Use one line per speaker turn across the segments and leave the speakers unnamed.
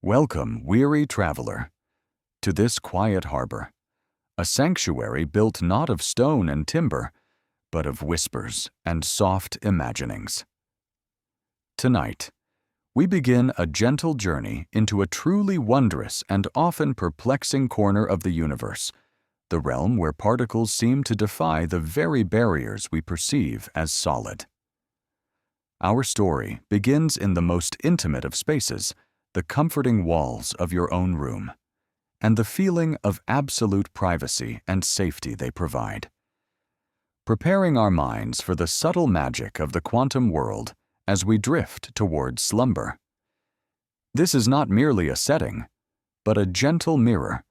Welcome, weary traveler, to this quiet harbor, a sanctuary built not of stone and timber, but of whispers and soft imaginings. Tonight, we begin a gentle journey into a truly wondrous and often perplexing corner of the universe, the realm where particles seem to defy the very barriers we perceive as solid. Our story begins in the most intimate of spaces, the comforting walls of your own room, and the feeling of absolute privacy and safety they provide. Preparing our minds for the subtle magic of the quantum world as we drift towards slumber. This is not merely a setting, but a gentle mirror,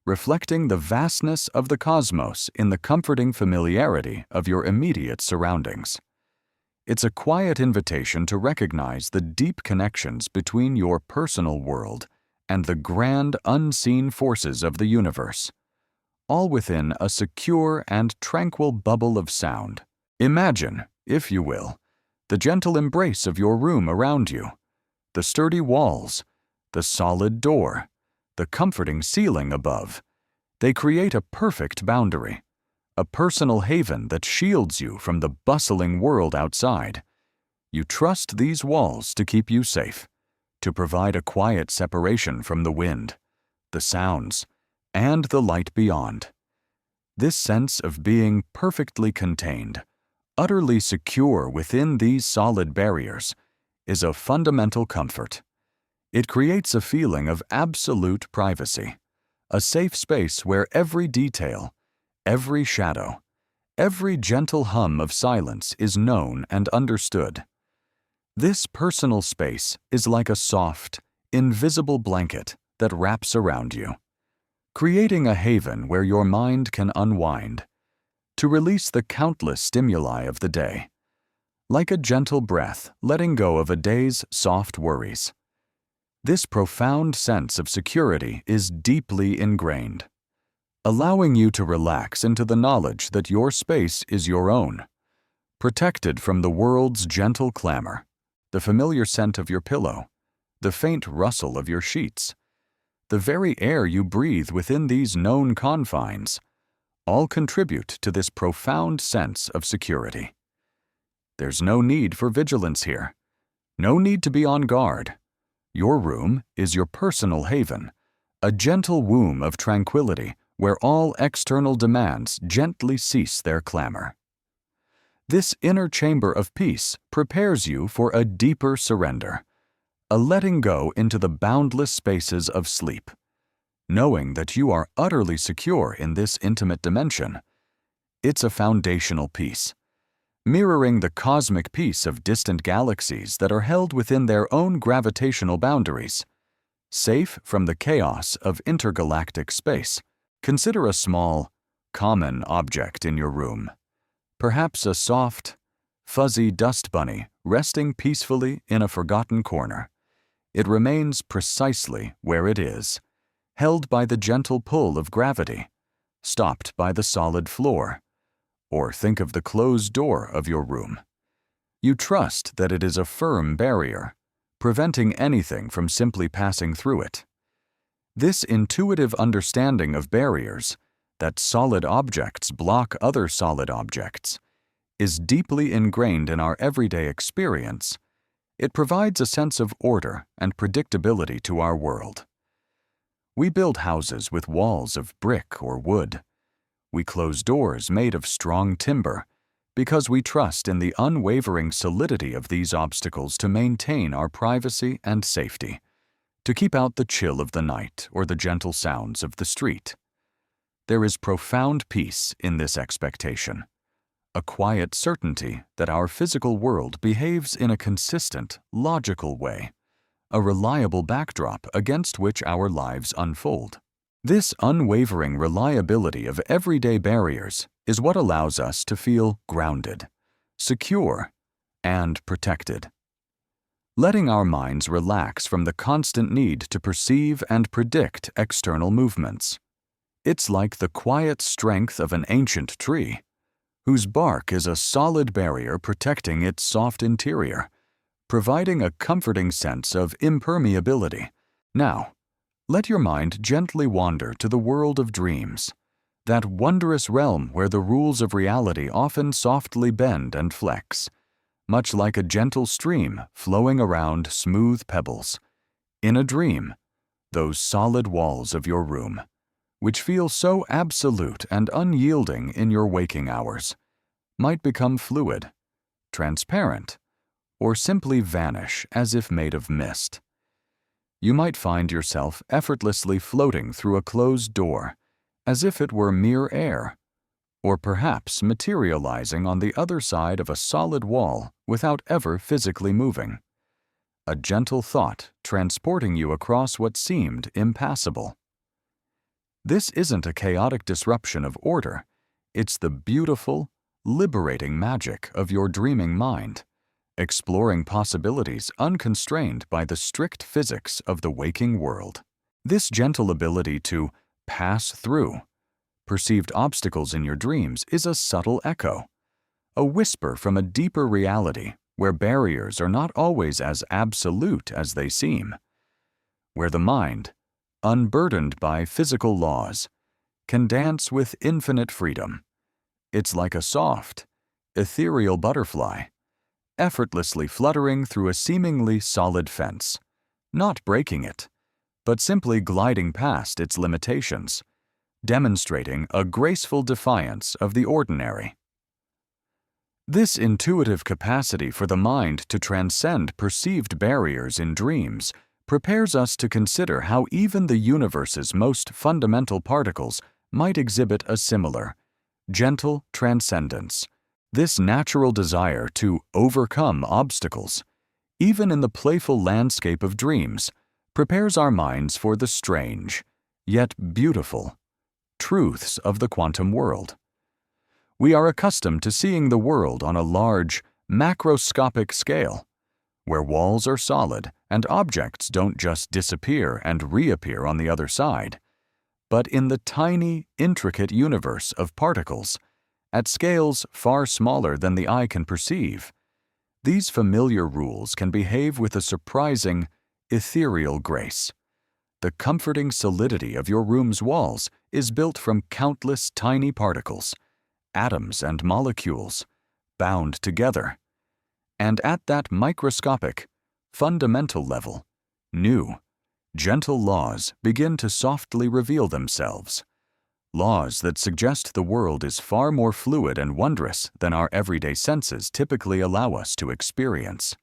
reflecting the vastness of the cosmos in the comforting familiarity of your immediate surroundings. It's a quiet invitation to recognize the deep connections between your personal world and the grand unseen forces of the universe, all within a secure and tranquil bubble of sound. Imagine, if you will, the gentle embrace of your room around you, the sturdy walls, the solid door, the comforting ceiling above. They create a perfect boundary, a personal haven that shields you from the bustling world outside. You trust these walls to keep you safe, to provide a quiet separation from the wind, the sounds, and the light beyond. This sense of being perfectly contained, utterly secure within these solid barriers, is a fundamental comfort. It creates a feeling of absolute privacy, a safe space where every detail, every shadow, every gentle hum of silence is known and understood. This personal space is like a soft, invisible blanket that wraps around you, creating a haven where your mind can unwind, to release the countless stimuli of the day, like a gentle breath letting go of a day's soft worries. This profound sense of security is deeply ingrained, allowing you to relax into the knowledge that your space is your own, protected from the world's gentle clamor, the familiar scent of your pillow, the faint rustle of your sheets, the very air you breathe within these known confines, all contribute to this profound sense of security. There's no need for vigilance here, no need to be on guard. Your room is your personal haven, a gentle womb of tranquility where all external demands gently cease their clamor. This inner chamber of peace prepares you for a deeper surrender, a letting go into the boundless spaces of sleep. Knowing that you are utterly secure in this intimate dimension, it's a foundational peace, mirroring the cosmic peace of distant galaxies that are held within their own gravitational boundaries. Safe from the chaos of intergalactic space, consider a small, common object in your room, perhaps a soft, fuzzy dust bunny resting peacefully in a forgotten corner. It remains precisely where it is, held by the gentle pull of gravity, stopped by the solid floor. Or think of the closed door of your room. You trust that it is a firm barrier, preventing anything from simply passing through it. This intuitive understanding of barriers, that solid objects block other solid objects, is deeply ingrained in our everyday experience. It provides a sense of order and predictability to our world. We build houses with walls of brick or wood. We close doors made of strong timber because we trust in the unwavering solidity of these obstacles to maintain our privacy and safety, to keep out the chill of the night or the gentle sounds of the street. There is profound peace in this expectation, a quiet certainty that our physical world behaves in a consistent, logical way, a reliable backdrop against which our lives unfold. This unwavering reliability of everyday barriers is what allows us to feel grounded, secure, and protected. Letting our minds relax from the constant need to perceive and predict external movements. It's like the quiet strength of an ancient tree, whose bark is a solid barrier protecting its soft interior, providing a comforting sense of impermeability Now, let your mind gently wander to the world of dreams, that wondrous realm where the rules of reality often softly bend and flex, much like a gentle stream flowing around smooth pebbles. In a dream, those solid walls of your room, which feel so absolute and unyielding in your waking hours, might become fluid, transparent, or simply vanish as if made of mist. You might find yourself effortlessly floating through a closed door, as if it were mere air, or perhaps materializing on the other side of a solid wall without ever physically moving. A gentle thought transporting you across what seemed impassable. This isn't a chaotic disruption of order, it's the beautiful, liberating magic of your dreaming mind, exploring possibilities unconstrained by the strict physics of the waking world. This gentle ability to pass through perceived obstacles in your dreams is a subtle echo, a whisper from a deeper reality where barriers are not always as absolute as they seem, where the mind, unburdened by physical laws, can dance with infinite freedom. It's like a soft, ethereal butterfly, effortlessly fluttering through a seemingly solid fence, not breaking it, but simply gliding past its limitations, demonstrating a graceful defiance of the ordinary. This intuitive capacity for the mind to transcend perceived barriers in dreams prepares us to consider how even the universe's most fundamental particles might exhibit a similar, gentle transcendence. This natural desire to overcome obstacles, even in the playful landscape of dreams, prepares our minds for the strange, yet beautiful, truths of the quantum world. We are accustomed to seeing the world on a large, macroscopic scale, where walls are solid and objects don't just disappear and reappear on the other side, but in the tiny, intricate universe of particles, at scales far smaller than the eye can perceive. These familiar rules can behave with a surprising, ethereal grace. The comforting solidity of your room's walls is built from countless tiny particles, atoms and molecules, bound together. And at that microscopic, fundamental level, new, gentle laws begin to softly reveal themselves. Laws that suggest the world is far more fluid and wondrous than our everyday senses typically allow us to experience.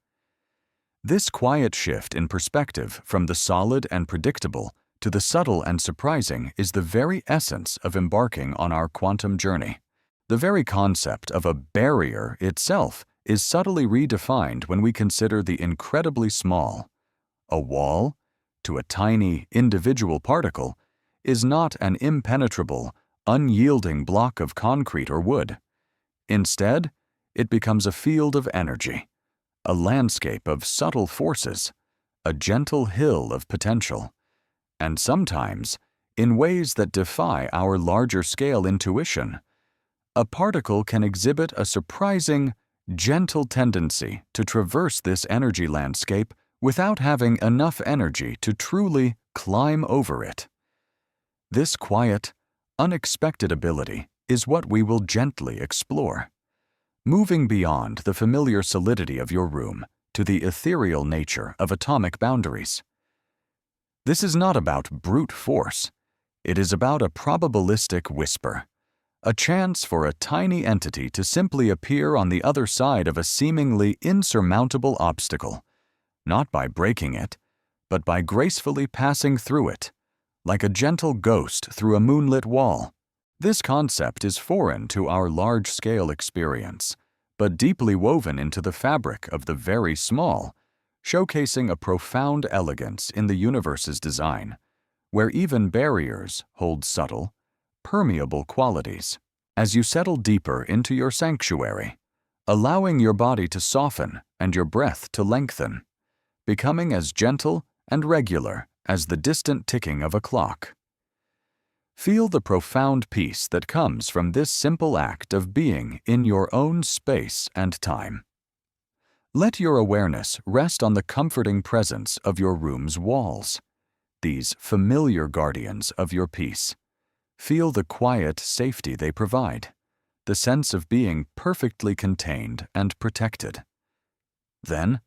This quiet shift in perspective from the solid and predictable to the subtle and surprising is the very essence of embarking on our quantum journey. The very concept of a barrier itself is subtly redefined when we consider the incredibly small. A wall, to a tiny, individual particle, is not an impenetrable, unyielding block of concrete or wood. Instead, it becomes a field of energy, a landscape of subtle forces, a gentle hill of potential, and sometimes, in ways that defy our larger-scale intuition, a particle can exhibit a surprising, gentle tendency to traverse this energy landscape without having enough energy to truly climb over it. This quiet, unexpected ability is what we will gently explore, moving beyond the familiar solidity of your room to the ethereal nature of atomic boundaries. This is not about brute force. It is about a probabilistic whisper, a chance for a tiny entity to simply appear on the other side of a seemingly insurmountable obstacle, not by breaking it, but by gracefully passing through it, like a gentle ghost through a moonlit wall. This concept is foreign to our large-scale experience, but deeply woven into the fabric of the very small, showcasing a profound elegance in the universe's design, where even barriers hold subtle, permeable qualities. As you settle deeper into your sanctuary, allowing your body to soften and your breath to lengthen, becoming as gentle and regular as the distant ticking of a clock. Feel the profound peace that comes from this simple act of being in your own space and time. Let your awareness rest on the comforting presence of your room's walls, these familiar guardians of your peace. Feel the quiet safety they provide, the sense of being perfectly contained and protected. Then,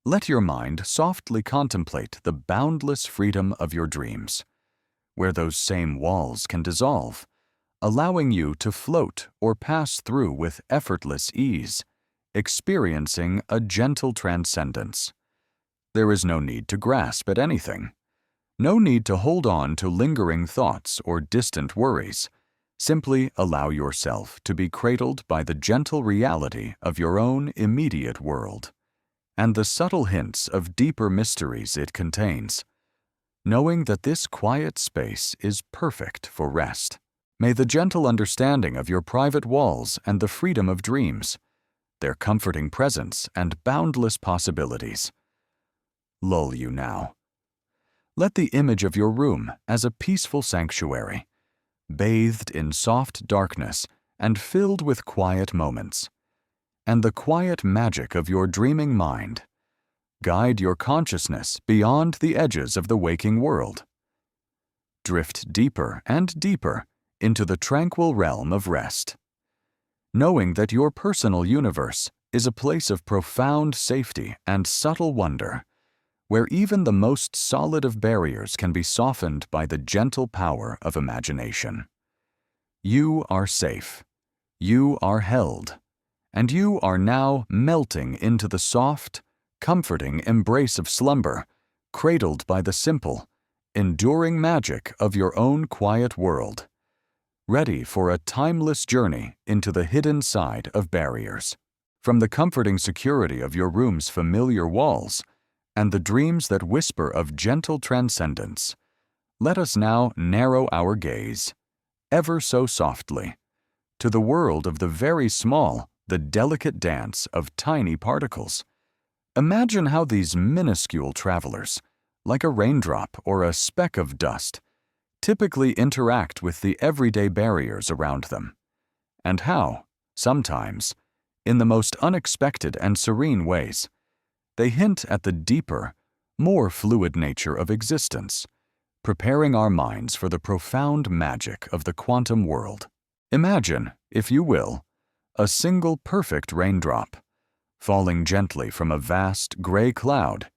let your mind softly contemplate the boundless freedom of your dreams, where those same walls can dissolve, allowing you to float or pass through with effortless ease, experiencing a gentle transcendence. There is no need to grasp at anything. No need to hold on to lingering thoughts or distant worries. Simply allow yourself to be cradled by the gentle reality of your own immediate world and the subtle hints of deeper mysteries it contains, knowing that this quiet space is perfect for rest. May the gentle understanding of your private walls and the freedom of dreams, their comforting presence and boundless possibilities, lull you now. Let the image of your room as a peaceful sanctuary, bathed in soft darkness and filled with quiet moments, and the quiet magic of your dreaming mind, guide your consciousness beyond the edges of the waking world. Drift deeper and deeper into the tranquil realm of rest, knowing that your personal universe is a place of profound safety and subtle wonder, where even the most solid of barriers can be softened by the gentle power of imagination. You are safe, you are held, and you are now melting into the soft, comforting embrace of slumber, cradled by the simple, enduring magic of your own quiet world, ready for a timeless journey into the hidden side of barriers. From the comforting security of your room's familiar walls, and the dreams that whisper of gentle transcendence, let us now narrow our gaze, ever so softly, to the world of the very small, the delicate dance of tiny particles. Imagine how these minuscule travelers, like a raindrop or a speck of dust, typically interact with the everyday barriers around them, and how, sometimes, in the most unexpected and serene ways, they hint at the deeper, more fluid nature of existence, preparing our minds for the profound magic of the quantum world. Imagine, if you will, a single perfect raindrop, falling gently from a vast gray cloud.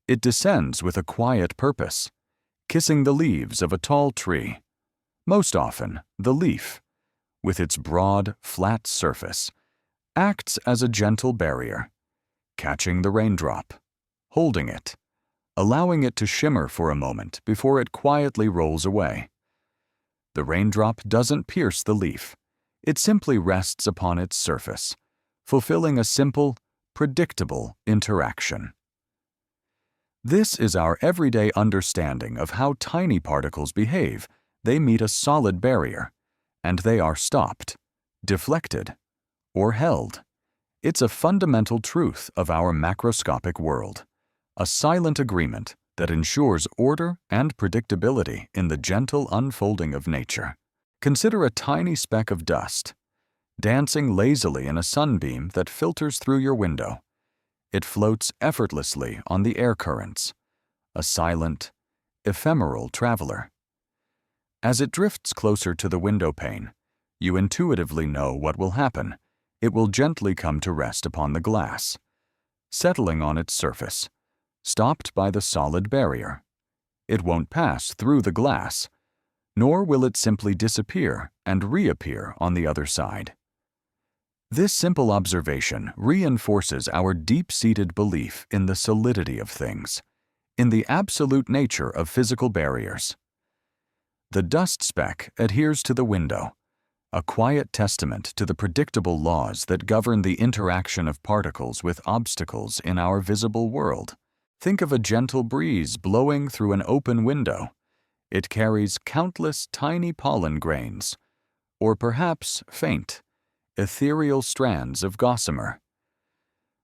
It descends with a quiet purpose, kissing the leaves of a tall tree. Most often, the leaf, with its broad, flat surface, acts as a gentle barrier, catching the raindrop, holding it, allowing it to shimmer for a moment before it quietly rolls away. The raindrop doesn't pierce the leaf. It simply rests upon its surface, fulfilling a simple, predictable interaction. This is our everyday understanding of how tiny particles behave. They meet a solid barrier, and they are stopped, deflected, or held. It's a fundamental truth of our macroscopic world, a silent agreement that ensures order and predictability in the gentle unfolding of nature. Consider a tiny speck of dust, dancing lazily in a sunbeam that filters through your window. It floats effortlessly on the air currents, a silent, ephemeral traveler. As it drifts closer to the window pane, you intuitively know what will happen. It will gently come to rest upon the glass, settling on its surface, stopped by the solid barrier. It won't pass through the glass, nor will it simply disappear and reappear on the other side. This simple observation reinforces our deep-seated belief in the solidity of things, in the absolute nature of physical barriers. The dust speck adheres to the window, a quiet testament to the predictable laws that govern the interaction of particles with obstacles in our visible world. Think of a gentle breeze blowing through an open window. It carries countless tiny pollen grains, or perhaps faint, ethereal strands of gossamer.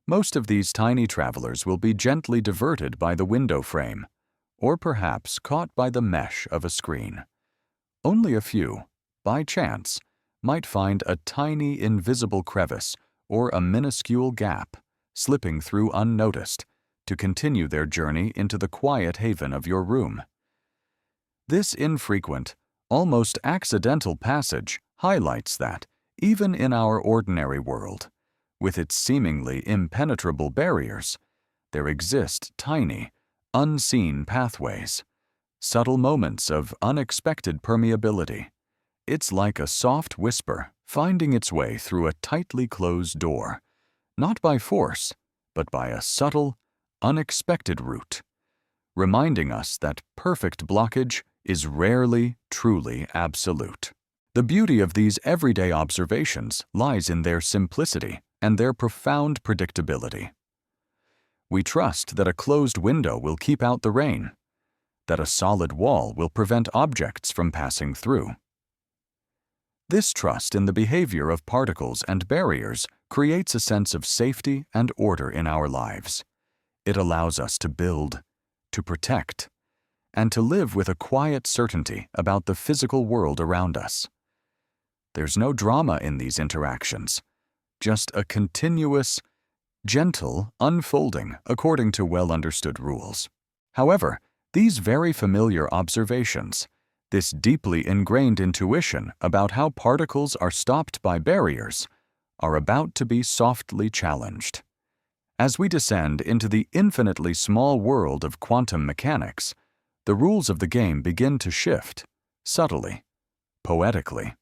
Most of these tiny travelers will be gently diverted by the window frame, or perhaps caught by the mesh of a screen. Only a few, by chance, might find a tiny invisible crevice or a minuscule gap, slipping through unnoticed, to continue their journey into the quiet haven of your room. This infrequent, almost accidental passage highlights that, even in our ordinary world, with its seemingly impenetrable barriers, there exist tiny, unseen pathways, subtle moments of unexpected permeability. It's like a soft whisper finding its way through a tightly closed door, not by force, but by a subtle, unexpected route, reminding us that perfect blockage is rarely truly absolute. The beauty of these everyday observations lies in their simplicity and their profound predictability. We trust that a closed window will keep out the rain, that a solid wall will prevent objects from passing through. This trust in the behavior of particles and barriers creates a sense of safety and order in our lives. It allows us to build, to protect, and to live with a quiet certainty about the physical world around us. There's no drama in these interactions, just a continuous, gentle unfolding according to well-understood rules. However, these very familiar observations, this deeply ingrained intuition about how particles are stopped by barriers, are about to be softly challenged. As we descend into the infinitely small world of quantum mechanics, the rules of the game begin to shift, subtly, poetically.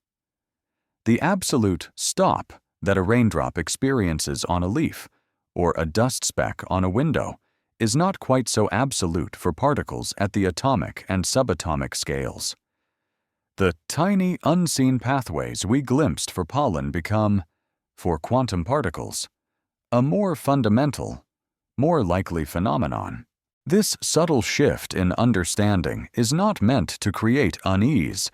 The absolute stop that a raindrop experiences on a leaf, or a dust speck on a window, is not quite so absolute for particles at the atomic and subatomic scales. The tiny, unseen pathways we glimpsed for pollen become, for quantum particles, a more fundamental, more likely phenomenon. This subtle shift in understanding is not meant to create unease,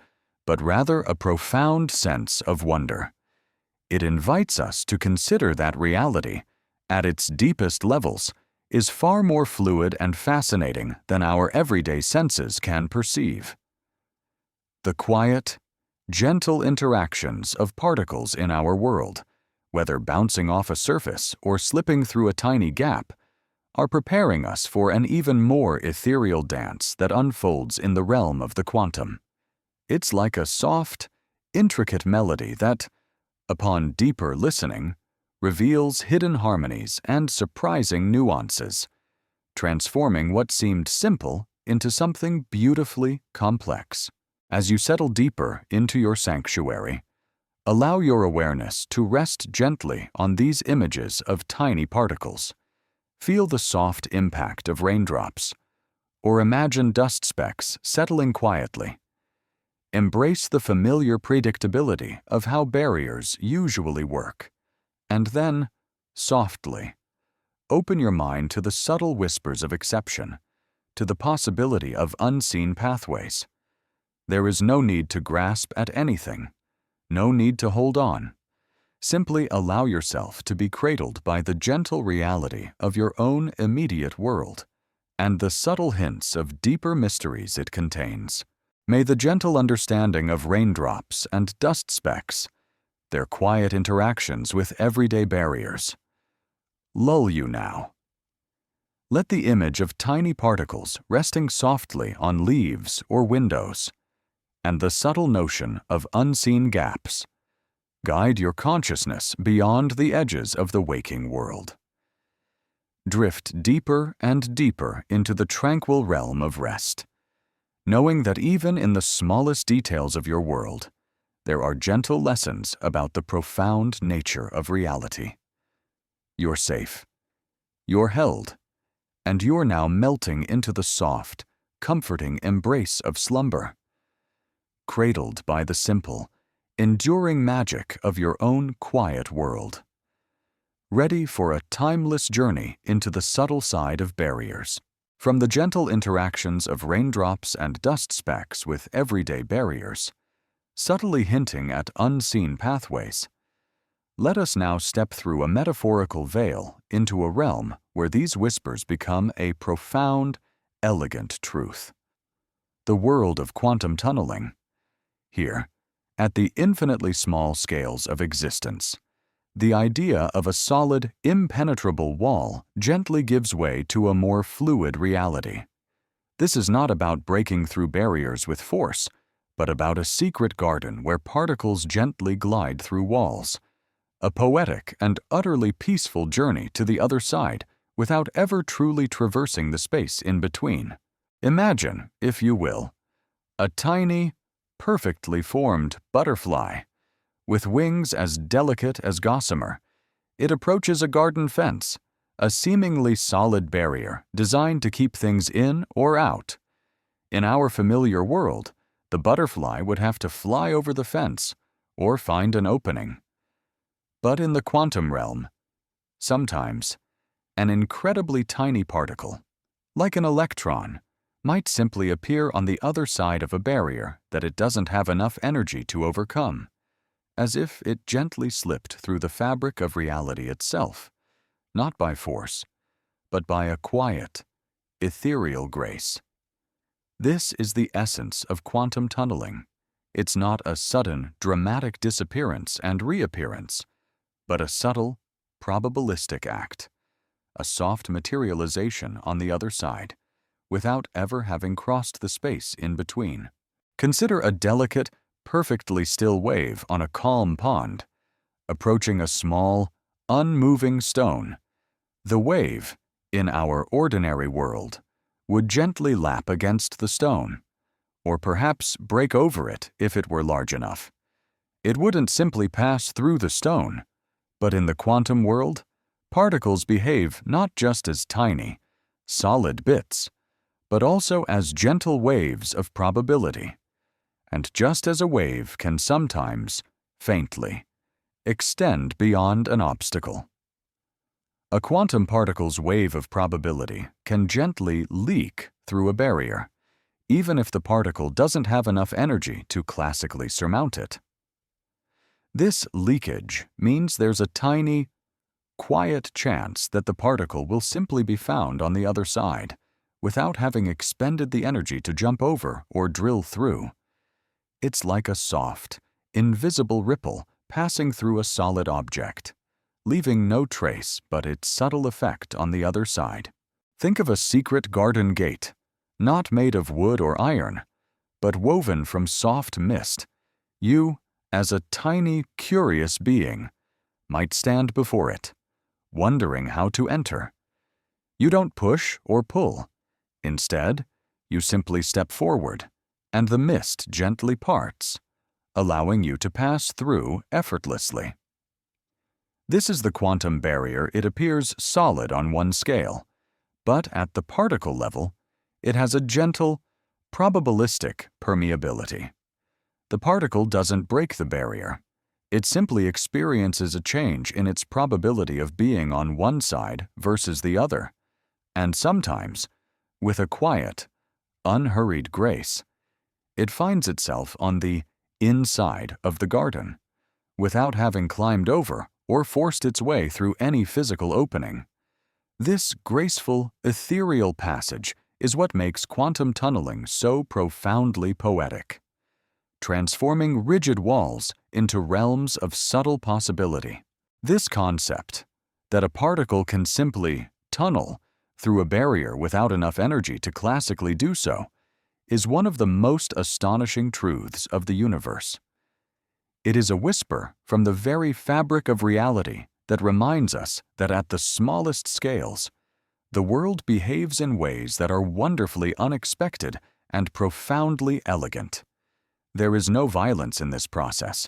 but rather a profound sense of wonder. It invites us to consider that reality, at its deepest levels, is far more fluid and fascinating than our everyday senses can perceive. The quiet, gentle interactions of particles in our world, whether bouncing off a surface or slipping through a tiny gap, are preparing us for an even more ethereal dance that unfolds in the realm of the quantum. It's like a soft, intricate melody that, upon deeper listening, reveals hidden harmonies and surprising nuances, transforming what seemed simple into something beautifully complex. As you settle deeper into your sanctuary, allow your awareness to rest gently on these images of tiny particles. Feel the soft impact of raindrops, or imagine dust specks settling quietly. Embrace the familiar predictability of how barriers usually work, and then, softly, open your mind to the subtle whispers of exception, to the possibility of unseen pathways. There is no need to grasp at anything, no need to hold on. Simply allow yourself to be cradled by the gentle reality of your own immediate world and the subtle hints of deeper mysteries it contains. May the gentle understanding of raindrops and dust specks, their quiet interactions with everyday barriers, lull you now. Let the image of tiny particles resting softly on leaves or windows, and the subtle notion of unseen gaps, guide your consciousness beyond the edges of the waking world. Drift deeper and deeper into the tranquil realm of rest, knowing that even in the smallest details of your world, there are gentle lessons about the profound nature of reality. You're safe, you're held, and you're now melting into the soft, comforting embrace of slumber, cradled by the simple, enduring magic of your own quiet world, ready for a timeless journey into the subtle side of barriers. From the gentle interactions of raindrops and dust specks with everyday barriers, subtly hinting at unseen pathways, let us now step through a metaphorical veil into a realm where these whispers become a profound, elegant truth. The world of quantum tunneling. Here, at the infinitely small scales of existence, the idea of a solid, impenetrable wall gently gives way to a more fluid reality. This is not about breaking through barriers with force, but about a secret garden where particles gently glide through walls. A poetic and utterly peaceful journey to the other side without ever truly traversing the space in between. Imagine, if you will, a tiny, perfectly formed butterfly. With wings as delicate as gossamer, it approaches a garden fence, a seemingly solid barrier designed to keep things in or out. In our familiar world, the butterfly would have to fly over the fence or find an opening. But in the quantum realm, sometimes, an incredibly tiny particle, like an electron, might simply appear on the other side of a barrier that it doesn't have enough energy to overcome, as if it gently slipped through the fabric of reality itself, not by force, but by a quiet, ethereal grace. This is the essence of quantum tunneling. It's not a sudden, dramatic disappearance and reappearance, but a subtle, probabilistic act, a soft materialization on the other side, without ever having crossed the space in between. Consider a delicate, perfectly still wave on a calm pond, approaching a small, unmoving stone. The wave, in our ordinary world, would gently lap against the stone, or perhaps break over it if it were large enough. It wouldn't simply pass through the stone, but in the quantum world, particles behave not just as tiny, solid bits, but also as gentle waves of probability. And just as a wave can sometimes, faintly, extend beyond an obstacle, a quantum particle's wave of probability can gently leak through a barrier, even if the particle doesn't have enough energy to classically surmount it. This leakage means there's a tiny, quiet chance that the particle will simply be found on the other side, without having expended the energy to jump over or drill through. It's like a soft, invisible ripple passing through a solid object, leaving no trace but its subtle effect on the other side. Think of a secret garden gate, not made of wood or iron, but woven from soft mist. You, as a tiny, curious being, might stand before it, wondering how to enter. You don't push or pull. Instead, you simply step forward, and the mist gently parts, allowing you to pass through effortlessly. This is the quantum barrier. It appears solid on one scale, but at the particle level, it has a gentle, probabilistic permeability. The particle doesn't break the barrier. It simply experiences a change in its probability of being on one side versus the other, and sometimes, with a quiet, unhurried grace, it finds itself on the inside of the garden, without having climbed over or forced its way through any physical opening. This graceful, ethereal passage is what makes quantum tunneling so profoundly poetic, transforming rigid walls into realms of subtle possibility. This concept, that a particle can simply tunnel through a barrier without enough energy to classically do so, is one of the most astonishing truths of the universe. It is a whisper from the very fabric of reality that reminds us that at the smallest scales, the world behaves in ways that are wonderfully unexpected and profoundly elegant. There is no violence in this process,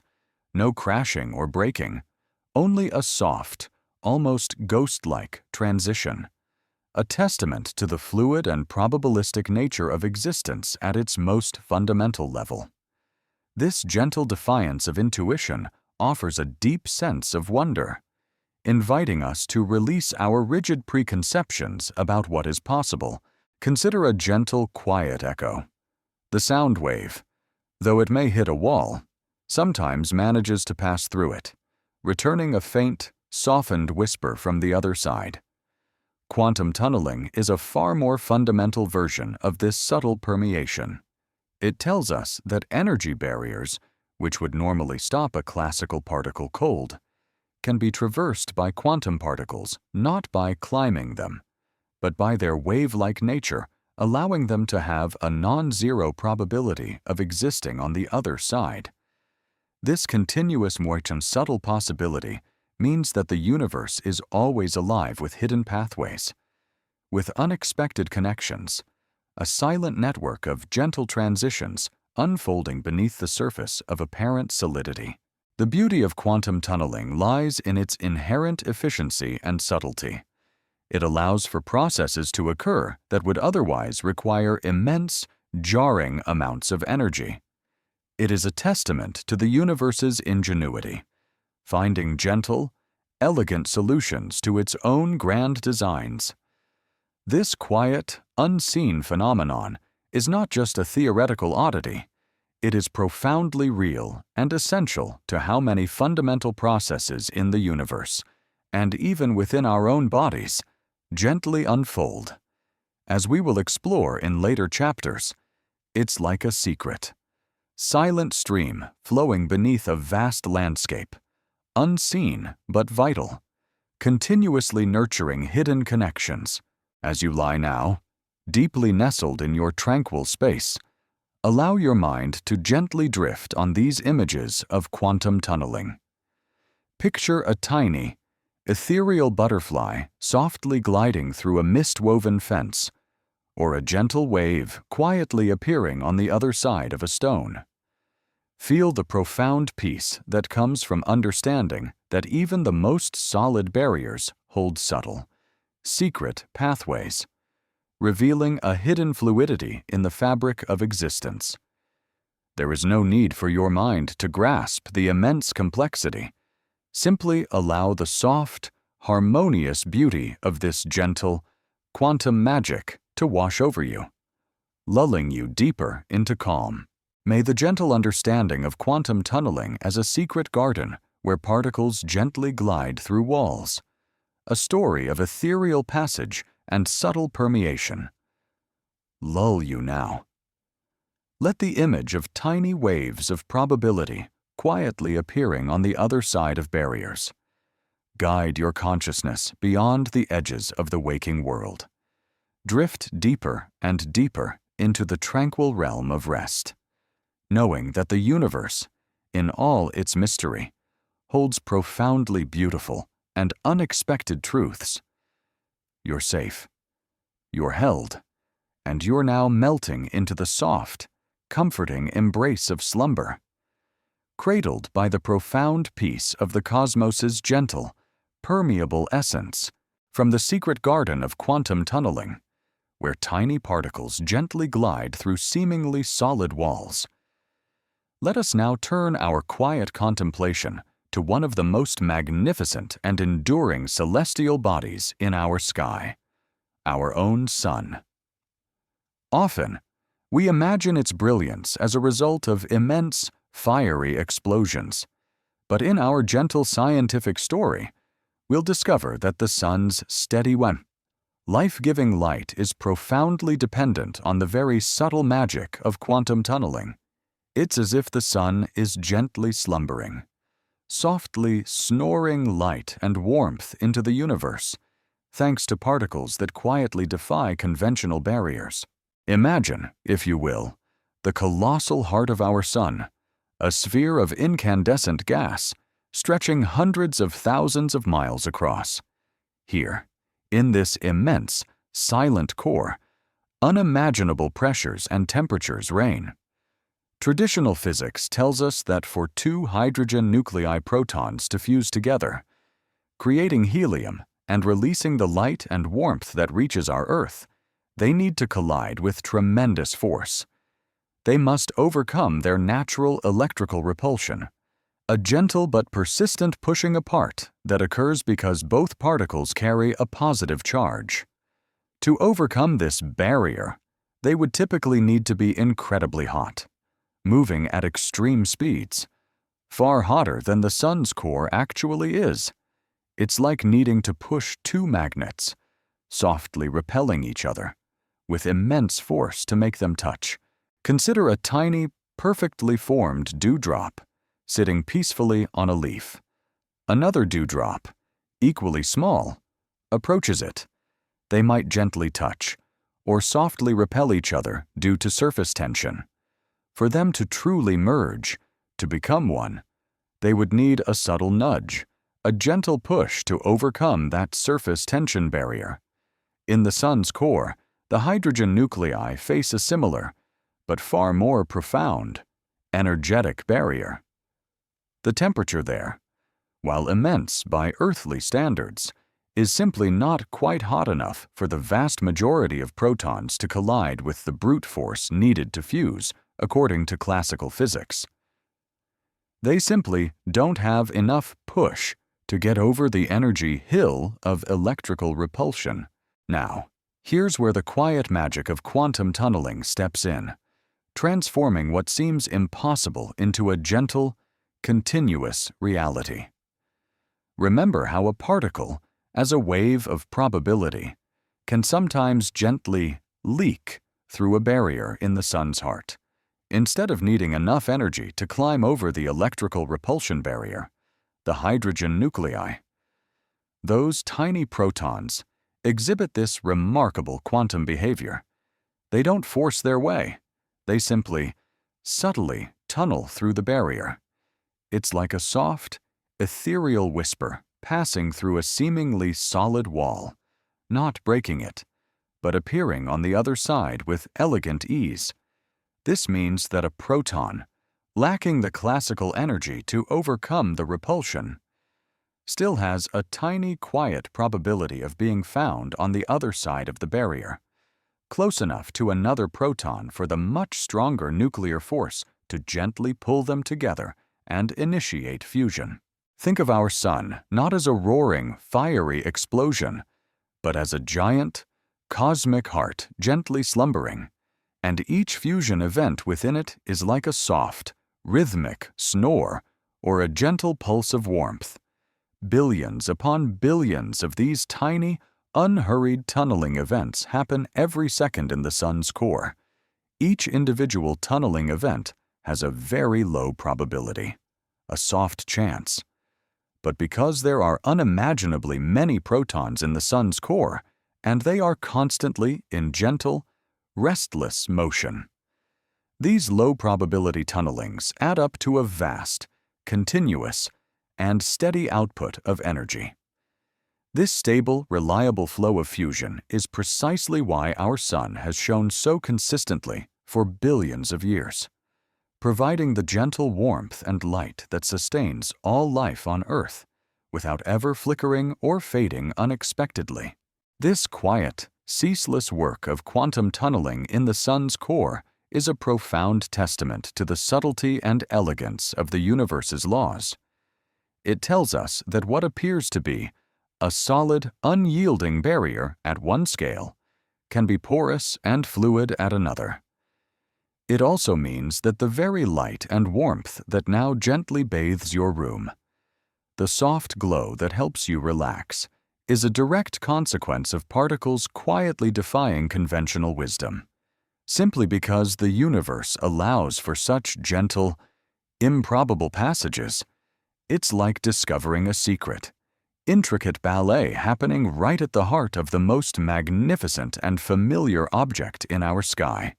no crashing or breaking, only a soft, almost ghost-like transition, a testament to the fluid and probabilistic nature of existence at its most fundamental level. This gentle defiance of intuition offers a deep sense of wonder, inviting us to release our rigid preconceptions about what is possible. Consider a gentle, quiet echo. The sound wave, though it may hit a wall, sometimes manages to pass through it, returning a faint, softened whisper from the other side. Quantum tunneling is a far more fundamental version of this subtle permeation. It tells us that energy barriers, which would normally stop a classical particle cold, can be traversed by quantum particles not by climbing them, but by their wave-like nature allowing them to have a non-zero probability of existing on the other side. This continuous motion subtle possibility means that the universe is always alive with hidden pathways, with unexpected connections, a silent network of gentle transitions unfolding beneath the surface of apparent solidity. The beauty of quantum tunneling lies in its inherent efficiency and subtlety. It allows for processes to occur that would otherwise require immense, jarring amounts of energy. It is a testament to the universe's ingenuity, finding gentle, elegant solutions to its own grand designs. This quiet, unseen phenomenon is not just a theoretical oddity. It is profoundly real and essential to how many fundamental processes in the universe, and even within our own bodies, gently unfold. As we will explore in later chapters, it's like a secret, silent stream flowing beneath a vast landscape, unseen but vital, continuously nurturing hidden connections. As you lie now, deeply nestled in your tranquil space, allow your mind to gently drift on these images of quantum tunneling. Picture a tiny, ethereal butterfly softly gliding through a mist-woven fence, or a gentle wave quietly appearing on the other side of a stone. Feel the profound peace that comes from understanding that even the most solid barriers hold subtle, secret pathways, revealing a hidden fluidity in the fabric of existence. There is no need for your mind to grasp the immense complexity. Simply allow the soft, harmonious beauty of this gentle, quantum magic to wash over you, lulling you deeper into calm. May the gentle understanding of quantum tunneling as a secret garden where particles gently glide through walls, a story of ethereal passage and subtle permeation, lull you now. Let the image of tiny waves of probability quietly appearing on the other side of barriers guide your consciousness beyond the edges of the waking world. Drift deeper and deeper into the tranquil realm of rest, knowing that the universe, in all its mystery, holds profoundly beautiful and unexpected truths. You're safe, you're held, and you're now melting into the soft, comforting embrace of slumber, cradled by the profound peace of the cosmos's gentle, permeable essence, from the secret garden of quantum tunneling, where tiny particles gently glide through seemingly solid walls. Let us now turn our quiet contemplation to one of the most magnificent and enduring celestial bodies in our sky, our own sun. Often, we imagine its brilliance as a result of immense, fiery explosions, but in our gentle scientific story, we'll discover that the sun's steady life-giving light is profoundly dependent on the very subtle magic of quantum tunneling. It's as if the sun is gently slumbering, softly snoring light and warmth into the universe, thanks to particles that quietly defy conventional barriers. Imagine, if you will, the colossal heart of our sun, a sphere of incandescent gas, stretching hundreds of thousands of miles across. Here, in this immense, silent core, unimaginable pressures and temperatures reign. Traditional physics tells us that for two hydrogen nuclei protons to fuse together, creating helium and releasing the light and warmth that reaches our Earth, they need to collide with tremendous force. They must overcome their natural electrical repulsion, a gentle but persistent pushing apart that occurs because both particles carry a positive charge. To overcome this barrier, they would typically need to be incredibly hot, moving at extreme speeds, far hotter than the sun's core actually is. It's like needing to push two magnets, softly repelling each other, with immense force to make them touch. Consider a tiny, perfectly formed dewdrop sitting peacefully on a leaf. Another dewdrop, equally small, approaches it. They might gently touch, or softly repel each other due to surface tension. For them to truly merge, to become one, they would need a subtle nudge, a gentle push to overcome that surface tension barrier. In the Sun's core, the hydrogen nuclei face a similar, but far more profound, energetic barrier. The temperature there, while immense by earthly standards, is simply not quite hot enough for the vast majority of protons to collide with the brute force needed to fuse, according to classical physics. They simply don't have enough push to get over the energy hill of electrical repulsion. Now, here's where the quiet magic of quantum tunneling steps in, transforming what seems impossible into a gentle, continuous reality. Remember how a particle, as a wave of probability, can sometimes gently leak through a barrier in the Sun's heart. Instead of needing enough energy to climb over the electrical repulsion barrier, the hydrogen nuclei, those tiny protons, exhibit this remarkable quantum behavior. They don't force their way. They simply, subtly tunnel through the barrier. It's like a soft, ethereal whisper passing through a seemingly solid wall, not breaking it, but appearing on the other side with elegant ease. This means that a proton, lacking the classical energy to overcome the repulsion, still has a tiny, quiet probability of being found on the other side of the barrier, close enough to another proton for the much stronger nuclear force to gently pull them together and initiate fusion. Think of our Sun not as a roaring, fiery explosion, but as a giant, cosmic heart gently slumbering, and each fusion event within it is like a soft, rhythmic snore or a gentle pulse of warmth. Billions upon billions of these tiny, unhurried tunneling events happen every second in the Sun's core. Each individual tunneling event has a very low probability, a soft chance. But because there are unimaginably many protons in the Sun's core, and they are constantly in gentle, restless motion, these low-probability tunnelings add up to a vast, continuous, and steady output of energy. This stable, reliable flow of fusion is precisely why our Sun has shone so consistently for billions of years, providing the gentle warmth and light that sustains all life on Earth, without ever flickering or fading unexpectedly. This quiet, ceaseless work of quantum tunneling in the Sun's core is a profound testament to the subtlety and elegance of the universe's laws. It tells us that what appears to be a solid, unyielding barrier at one scale can be porous and fluid at another. It also means that the very light and warmth that now gently bathes your room, the soft glow that helps you relax, is a direct consequence of particles quietly defying conventional wisdom. Simply because the universe allows for such gentle, improbable passages, it's like discovering a secret, intricate ballet happening right at the heart of the most magnificent and familiar object in our sky.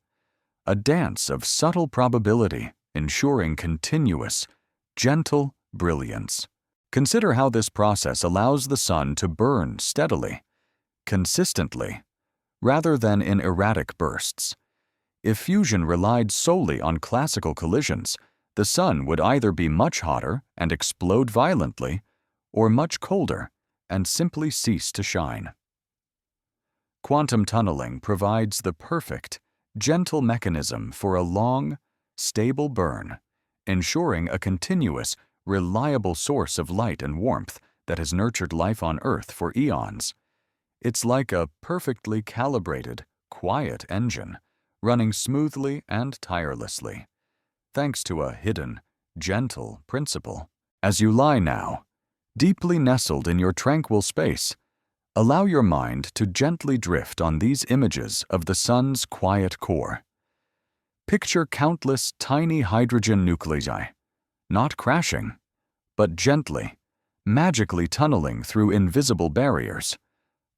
A dance of subtle probability, ensuring continuous, gentle brilliance. Consider how this process allows the Sun to burn steadily, consistently, rather than in erratic bursts. If fusion relied solely on classical collisions, the Sun would either be much hotter and explode violently, or much colder and simply cease to shine. Quantum tunneling provides the perfect, gentle mechanism for a long, stable burn, ensuring a continuous, reliable source of light and warmth that has nurtured life on Earth for eons. It's like a perfectly calibrated, quiet engine, running smoothly and tirelessly, thanks to a hidden, gentle principle. As you lie now, deeply nestled in your tranquil space, allow your mind to gently drift on these images of the Sun's quiet core. Picture countless tiny hydrogen nuclei, not crashing, but gently, magically tunneling through invisible barriers,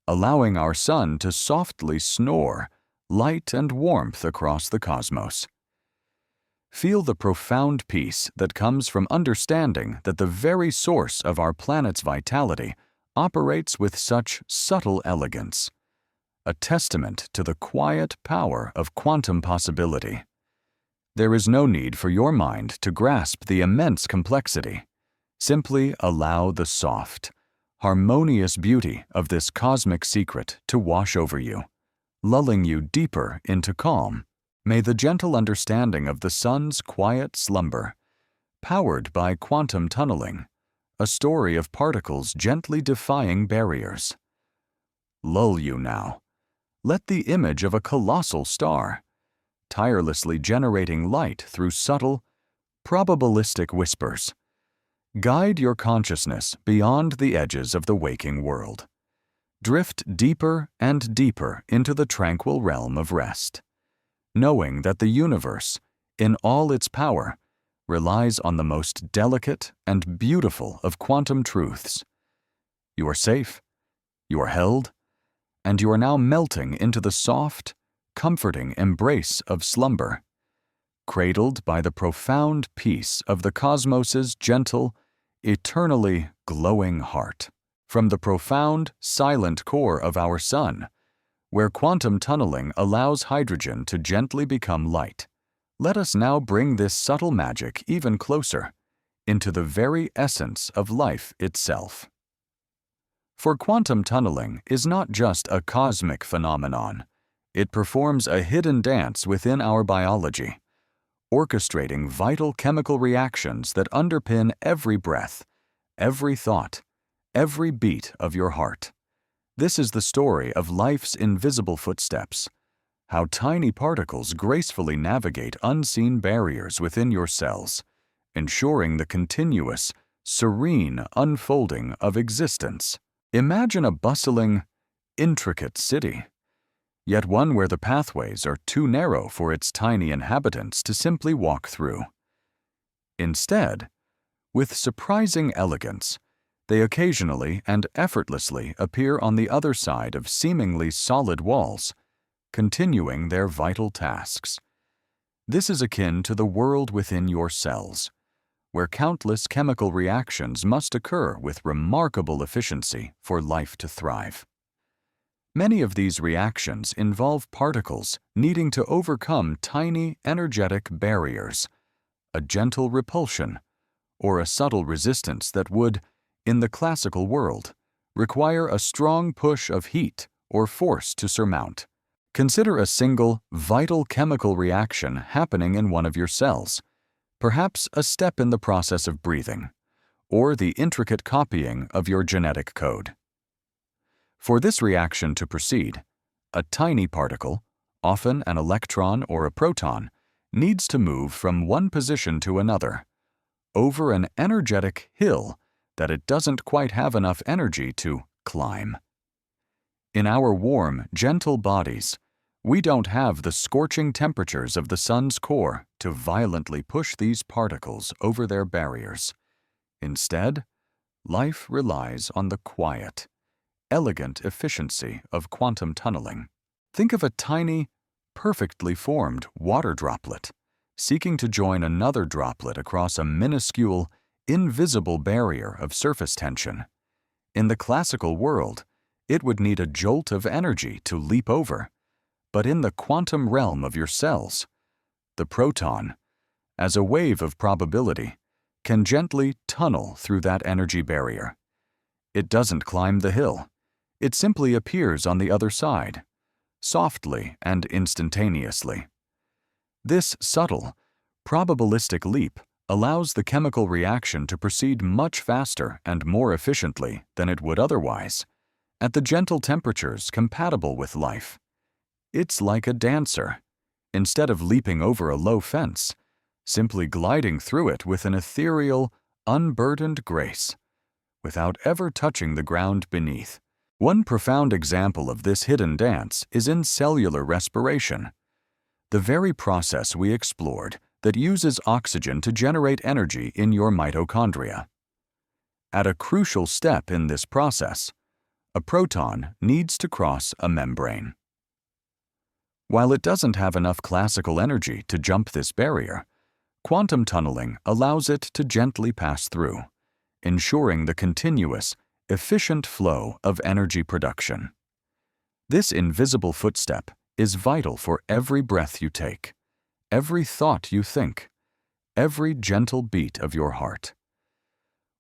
allowing our Sun to softly snore light and warmth across the cosmos. Feel the profound peace that comes from understanding that the very source of our planet's vitality operates with such subtle elegance, a testament to the quiet power of quantum possibility. There is no need for your mind to grasp the immense complexity. Simply allow the soft, harmonious beauty of this cosmic secret to wash over you, lulling you deeper into calm. May the gentle understanding of the sun's quiet slumber, powered by quantum tunneling, a story of particles gently defying barriers, lull you now. Let the image of a colossal star, tirelessly generating light through subtle, probabilistic whispers, guide your consciousness beyond the edges of the waking world. Drift deeper and deeper into the tranquil realm of rest, knowing that the universe, in all its power, relies on the most delicate and beautiful of quantum truths. You are safe, you are held, and you are now melting into the soft, comforting embrace of slumber, cradled by the profound peace of the cosmos's gentle, eternally glowing heart. From the profound, silent core of our sun, where quantum tunneling allows hydrogen to gently become light, let us now bring this subtle magic even closer, into the very essence of life itself. For quantum tunneling is not just a cosmic phenomenon, it performs a hidden dance within our biology, orchestrating vital chemical reactions that underpin every breath, every thought, every beat of your heart. This is the story of life's invisible footsteps, how tiny particles gracefully navigate unseen barriers within your cells, ensuring the continuous, serene unfolding of existence. Imagine a bustling, intricate city, yet one where the pathways are too narrow for its tiny inhabitants to simply walk through. Instead, with surprising elegance, they occasionally and effortlessly appear on the other side of seemingly solid walls, continuing their vital tasks. This is akin to the world within your cells, where countless chemical reactions must occur with remarkable efficiency for life to thrive. Many of these reactions involve particles needing to overcome tiny energetic barriers, a gentle repulsion, or a subtle resistance that would, in the classical world, require a strong push of heat or force to surmount. Consider a single, vital chemical reaction happening in one of your cells, perhaps a step in the process of breathing, or the intricate copying of your genetic code. For this reaction to proceed, a tiny particle, often an electron or a proton, needs to move from one position to another, over an energetic hill that it doesn't quite have enough energy to climb. In our warm, gentle bodies, we don't have the scorching temperatures of the sun's core to violently push these particles over their barriers. Instead, life relies on the quiet, elegant efficiency of quantum tunneling. Think of a tiny, perfectly formed water droplet seeking to join another droplet across a minuscule, invisible barrier of surface tension. In the classical world, it would need a jolt of energy to leap over, but in the quantum realm of your cells, the proton, as a wave of probability, can gently tunnel through that energy barrier. It doesn't climb the hill. It simply appears on the other side, softly and instantaneously. This subtle, probabilistic leap allows the chemical reaction to proceed much faster and more efficiently than it would otherwise, at the gentle temperatures compatible with life. It's like a dancer. Instead of leaping over a low fence, simply gliding through it with an ethereal, unburdened grace, without ever touching the ground beneath. One profound example of this hidden dance is in cellular respiration, the very process we explored that uses oxygen to generate energy in your mitochondria. At a crucial step in this process, a proton needs to cross a membrane. While it doesn't have enough classical energy to jump this barrier, quantum tunneling allows it to gently pass through, ensuring the continuous, efficient flow of energy production. This invisible footstep is vital for every breath you take, every thought you think, every gentle beat of your heart.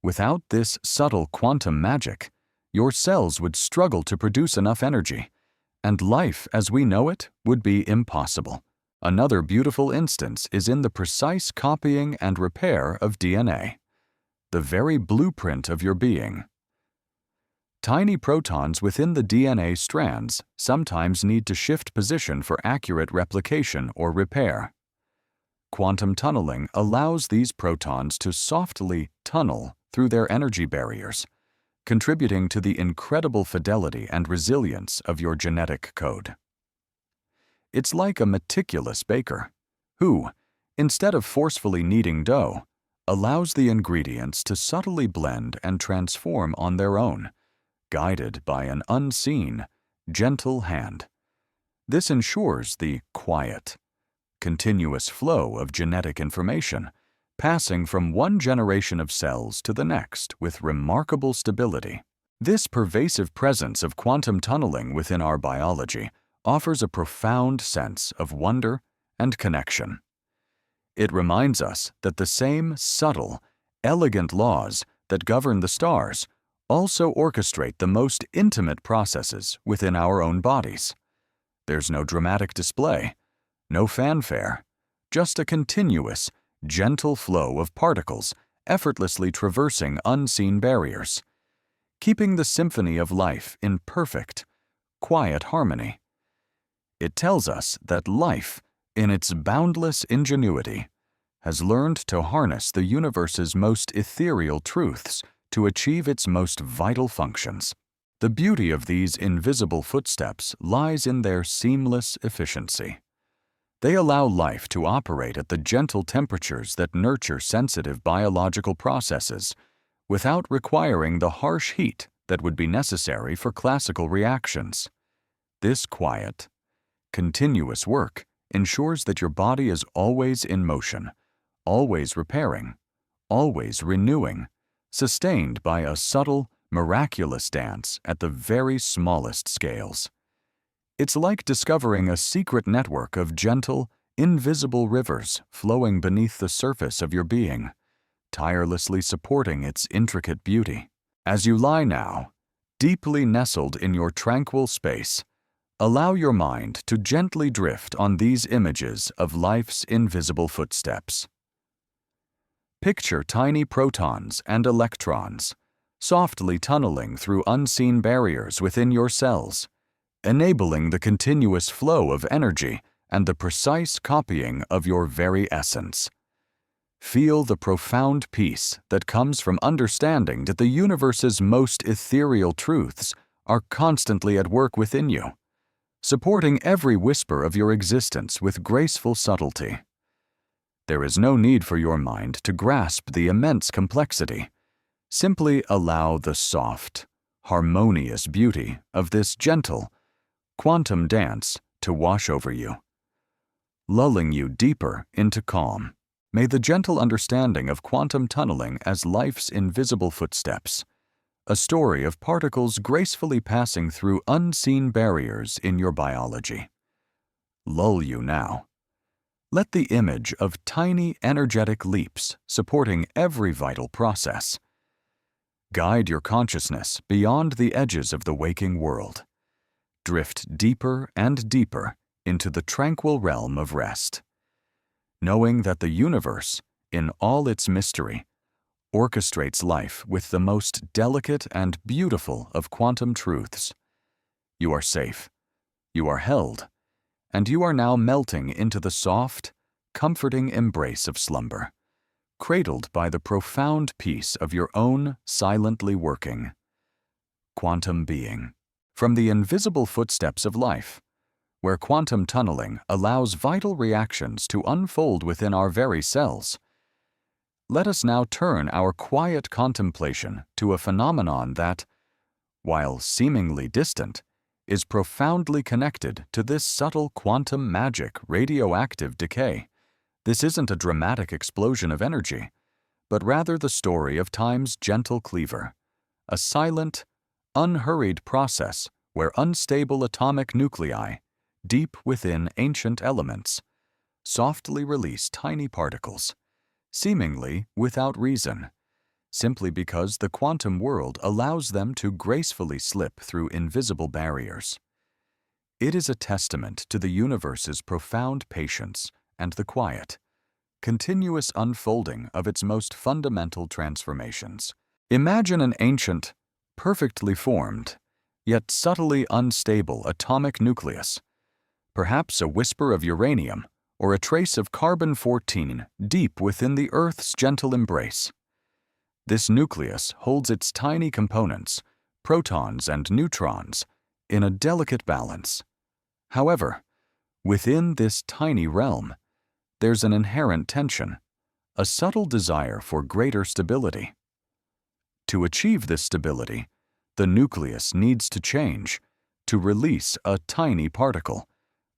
Without this subtle quantum magic, your cells would struggle to produce enough energy, and life as we know it would be impossible. Another beautiful instance is in the precise copying and repair of DNA, the very blueprint of your being. Tiny protons within the DNA strands sometimes need to shift position for accurate replication or repair. Quantum tunneling allows these protons to softly tunnel through their energy barriers, contributing to the incredible fidelity and resilience of your genetic code. It's like a meticulous baker who, instead of forcefully kneading dough, allows the ingredients to subtly blend and transform on their own, guided by an unseen, gentle hand. This ensures the quiet, continuous flow of genetic information, passing from one generation of cells to the next with remarkable stability. This pervasive presence of quantum tunneling within our biology offers a profound sense of wonder and connection. It reminds us that the same subtle, elegant laws that govern the stars also orchestrate the most intimate processes within our own bodies. There's no dramatic display, no fanfare, just a continuous, gentle flow of particles effortlessly traversing unseen barriers, keeping the symphony of life in perfect, quiet harmony. It tells us that life, in its boundless ingenuity, has learned to harness the universe's most ethereal truths to achieve its most vital functions. The beauty of these invisible footsteps lies in their seamless efficiency. They allow life to operate at the gentle temperatures that nurture sensitive biological processes, without requiring the harsh heat that would be necessary for classical reactions. This quiet, continuous work ensures that your body is always in motion, always repairing, always renewing, sustained by a subtle, miraculous dance at the very smallest scales. It's like discovering a secret network of gentle, invisible rivers flowing beneath the surface of your being, tirelessly supporting its intricate beauty. As you lie now, deeply nestled in your tranquil space, allow your mind to gently drift on these images of life's invisible footsteps. Picture tiny protons and electrons, softly tunneling through unseen barriers within your cells, enabling the continuous flow of energy and the precise copying of your very essence. Feel the profound peace that comes from understanding that the universe's most ethereal truths are constantly at work within you, supporting every whisper of your existence with graceful subtlety. There is no need for your mind to grasp the immense complexity. Simply allow the soft, harmonious beauty of this gentle, quantum dance to wash over you, lulling you deeper into calm. May the gentle understanding of quantum tunneling as life's invisible footsteps, a story of particles gracefully passing through unseen barriers in your biology, lull you now. Let the image of tiny energetic leaps supporting every vital process guide your consciousness beyond the edges of the waking world. Drift deeper and deeper into the tranquil realm of rest, knowing that the universe, in all its mystery, orchestrates life with the most delicate and beautiful of quantum truths. You are safe, you are held, and you are now melting into the soft, comforting embrace of slumber, cradled by the profound peace of your own silently working quantum being. From the invisible footsteps of life, where quantum tunneling allows vital reactions to unfold within our very cells, let us now turn our quiet contemplation to a phenomenon that, while seemingly distant, is profoundly connected to this subtle quantum magic radioactive decay. This isn't a dramatic explosion of energy, but rather the story of time's gentle cleaver, a silent, unhurried process where unstable atomic nuclei, deep within ancient elements, softly release tiny particles, seemingly without reason, simply because the quantum world allows them to gracefully slip through invisible barriers. It is a testament to the universe's profound patience and the quiet, continuous unfolding of its most fundamental transformations. Imagine an ancient, perfectly formed, yet subtly unstable atomic nucleus, perhaps a whisper of uranium or a trace of carbon-14 deep within the Earth's gentle embrace. This nucleus holds its tiny components, protons and neutrons, in a delicate balance. However, within this tiny realm, there's an inherent tension, a subtle desire for greater stability. To achieve this stability, the nucleus needs to change, to release a tiny particle,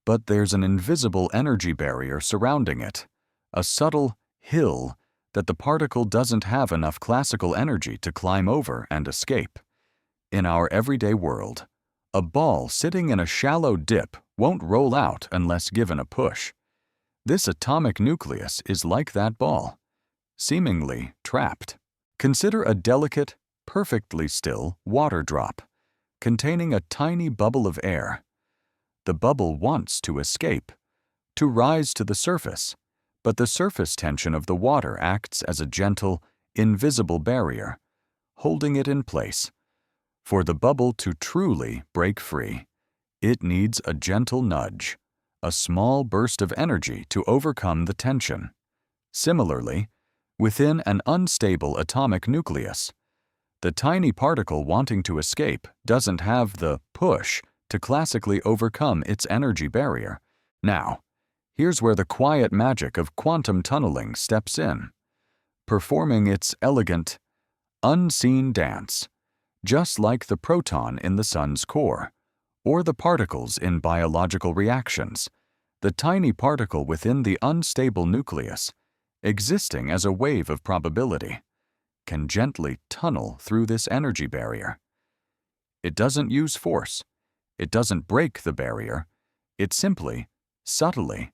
but there's an invisible energy barrier surrounding it, a subtle hill that the particle doesn't have enough classical energy to climb over and escape. In our everyday world, a ball sitting in a shallow dip won't roll out unless given a push. This atomic nucleus is like that ball, seemingly trapped. Consider a delicate, perfectly still water drop, containing a tiny bubble of air. The bubble wants to escape, to rise to the surface, but the surface tension of the water acts as a gentle, invisible barrier, holding it in place. For the bubble to truly break free, it needs a gentle nudge, a small burst of energy to overcome the tension. Similarly, within an unstable atomic nucleus, the tiny particle wanting to escape doesn't have the push to classically overcome its energy barrier. Now, here's where the quiet magic of quantum tunneling steps in, performing its elegant, unseen dance, just like the proton in the sun's core, or the particles in biological reactions. The tiny particle within the unstable nucleus, existing as a wave of probability, can gently tunnel through this energy barrier. It doesn't use force. It doesn't break the barrier. It simply, subtly,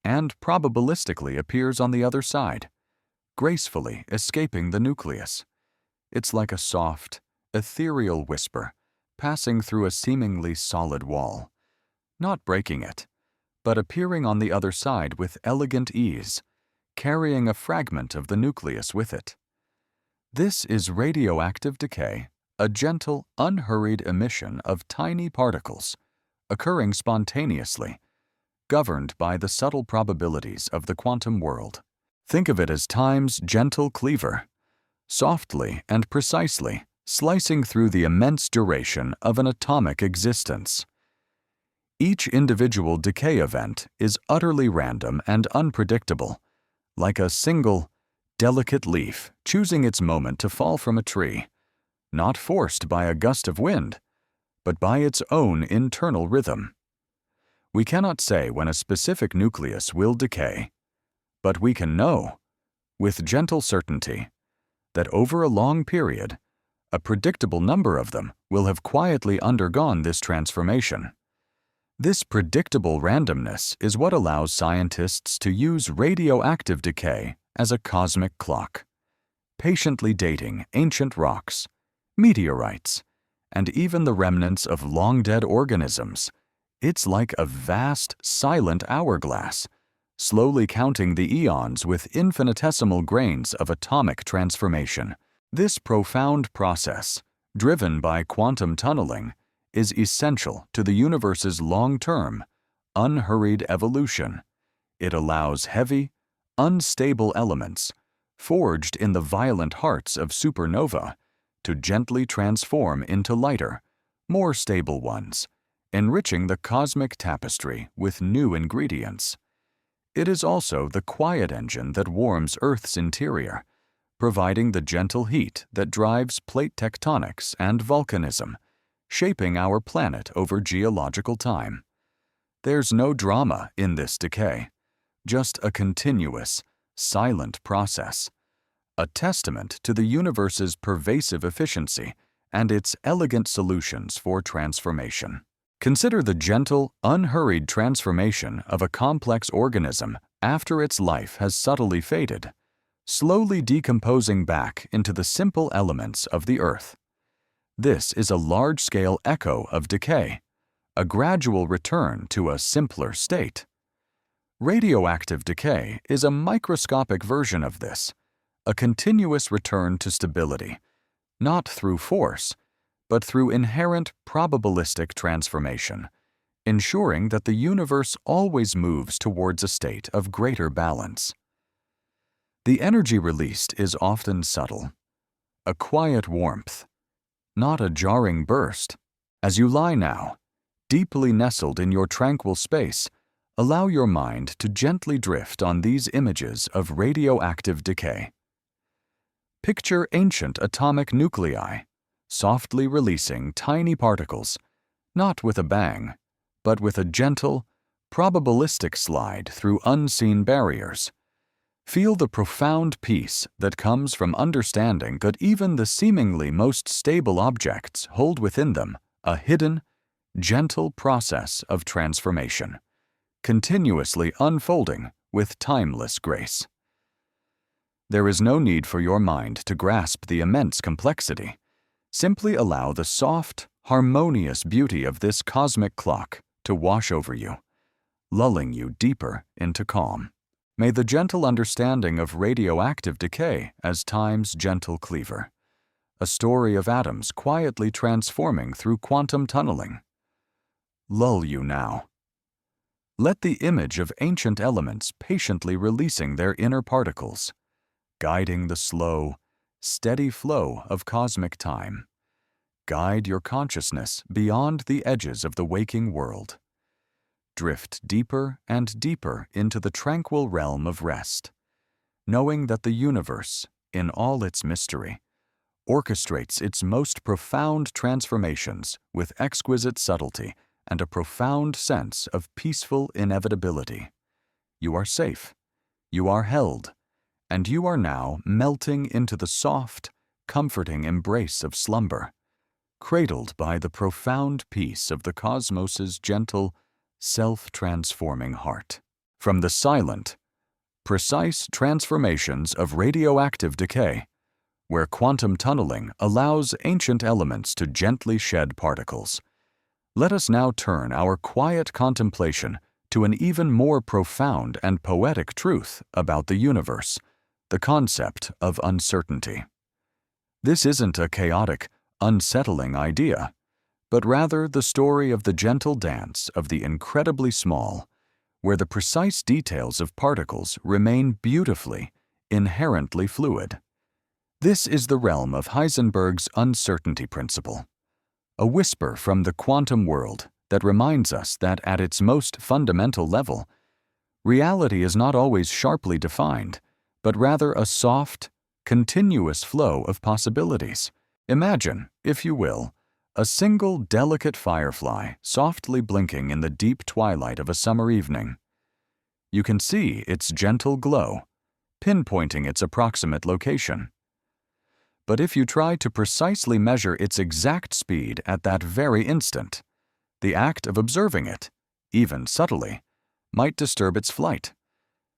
and probabilistically appears on the other side, gracefully escaping the nucleus. It's like a soft, ethereal whisper passing through a seemingly solid wall, not breaking it, but appearing on the other side with elegant ease, carrying a fragment of the nucleus with it. This is radioactive decay, a gentle, unhurried emission of tiny particles, occurring spontaneously, governed by the subtle probabilities of the quantum world. Think of it as time's gentle cleaver, softly and precisely slicing through the immense duration of an atomic existence. Each individual decay event is utterly random and unpredictable, like a single, delicate leaf choosing its moment to fall from a tree, not forced by a gust of wind, but by its own internal rhythm. We cannot say when a specific nucleus will decay, but we can know, with gentle certainty, that over a long period, a predictable number of them will have quietly undergone this transformation. This predictable randomness is what allows scientists to use radioactive decay as a cosmic clock, patiently dating ancient rocks, meteorites, and even the remnants of long-dead organisms. It's like a vast, silent hourglass, slowly counting the eons with infinitesimal grains of atomic transformation. This profound process, driven by quantum tunneling, is essential to the universe's long-term, unhurried evolution. It allows heavy, unstable elements, forged in the violent hearts of supernova, to gently transform into lighter, more stable ones, enriching the cosmic tapestry with new ingredients. It is also the quiet engine that warms Earth's interior, providing the gentle heat that drives plate tectonics and volcanism, shaping our planet over geological time. There's no drama in this decay, just a continuous, silent process, a testament to the universe's pervasive efficiency and its elegant solutions for transformation. Consider the gentle, unhurried transformation of a complex organism after its life has subtly faded, slowly decomposing back into the simple elements of the Earth. This is a large-scale echo of decay, a gradual return to a simpler state. Radioactive decay is a microscopic version of this, a continuous return to stability, not through force, but through inherent probabilistic transformation, ensuring that the universe always moves towards a state of greater balance. The energy released is often subtle, a quiet warmth, not a jarring burst. As you lie now, deeply nestled in your tranquil space, allow your mind to gently drift on these images of radioactive decay. Picture ancient atomic nuclei, softly releasing tiny particles, not with a bang, but with a gentle, probabilistic slide through unseen barriers. Feel the profound peace that comes from understanding that even the seemingly most stable objects hold within them a hidden, gentle process of transformation, continuously unfolding with timeless grace. There is no need for your mind to grasp the immense complexity. Simply allow the soft, harmonious beauty of this cosmic clock to wash over you, lulling you deeper into calm. May the gentle understanding of radioactive decay as time's gentle cleaver, a story of atoms quietly transforming through quantum tunneling, lull you now. Let the image of ancient elements patiently releasing their inner particles, guiding the slow, steady flow of cosmic time, guide your consciousness beyond the edges of the waking world. Drift deeper and deeper into the tranquil realm of rest, knowing that the universe, in all its mystery, orchestrates its most profound transformations with exquisite subtlety and a profound sense of peaceful inevitability. You are safe, you are held, and you are now melting into the soft, comforting embrace of slumber, cradled by the profound peace of the cosmos's gentle, self-transforming heart. From the silent, precise transformations of radioactive decay, where quantum tunneling allows ancient elements to gently shed particles, let us now turn our quiet contemplation to an even more profound and poetic truth about the universe, the concept of uncertainty. This isn't a chaotic, unsettling idea, but rather the story of the gentle dance of the incredibly small, where the precise details of particles remain beautifully, inherently fluid. This is the realm of Heisenberg's uncertainty principle, a whisper from the quantum world that reminds us that at its most fundamental level, reality is not always sharply defined, but rather a soft, continuous flow of possibilities. Imagine, if you will, a single delicate firefly softly blinking in the deep twilight of a summer evening. You can see its gentle glow, pinpointing its approximate location. But if you try to precisely measure its exact speed at that very instant, the act of observing it, even subtly, might disturb its flight,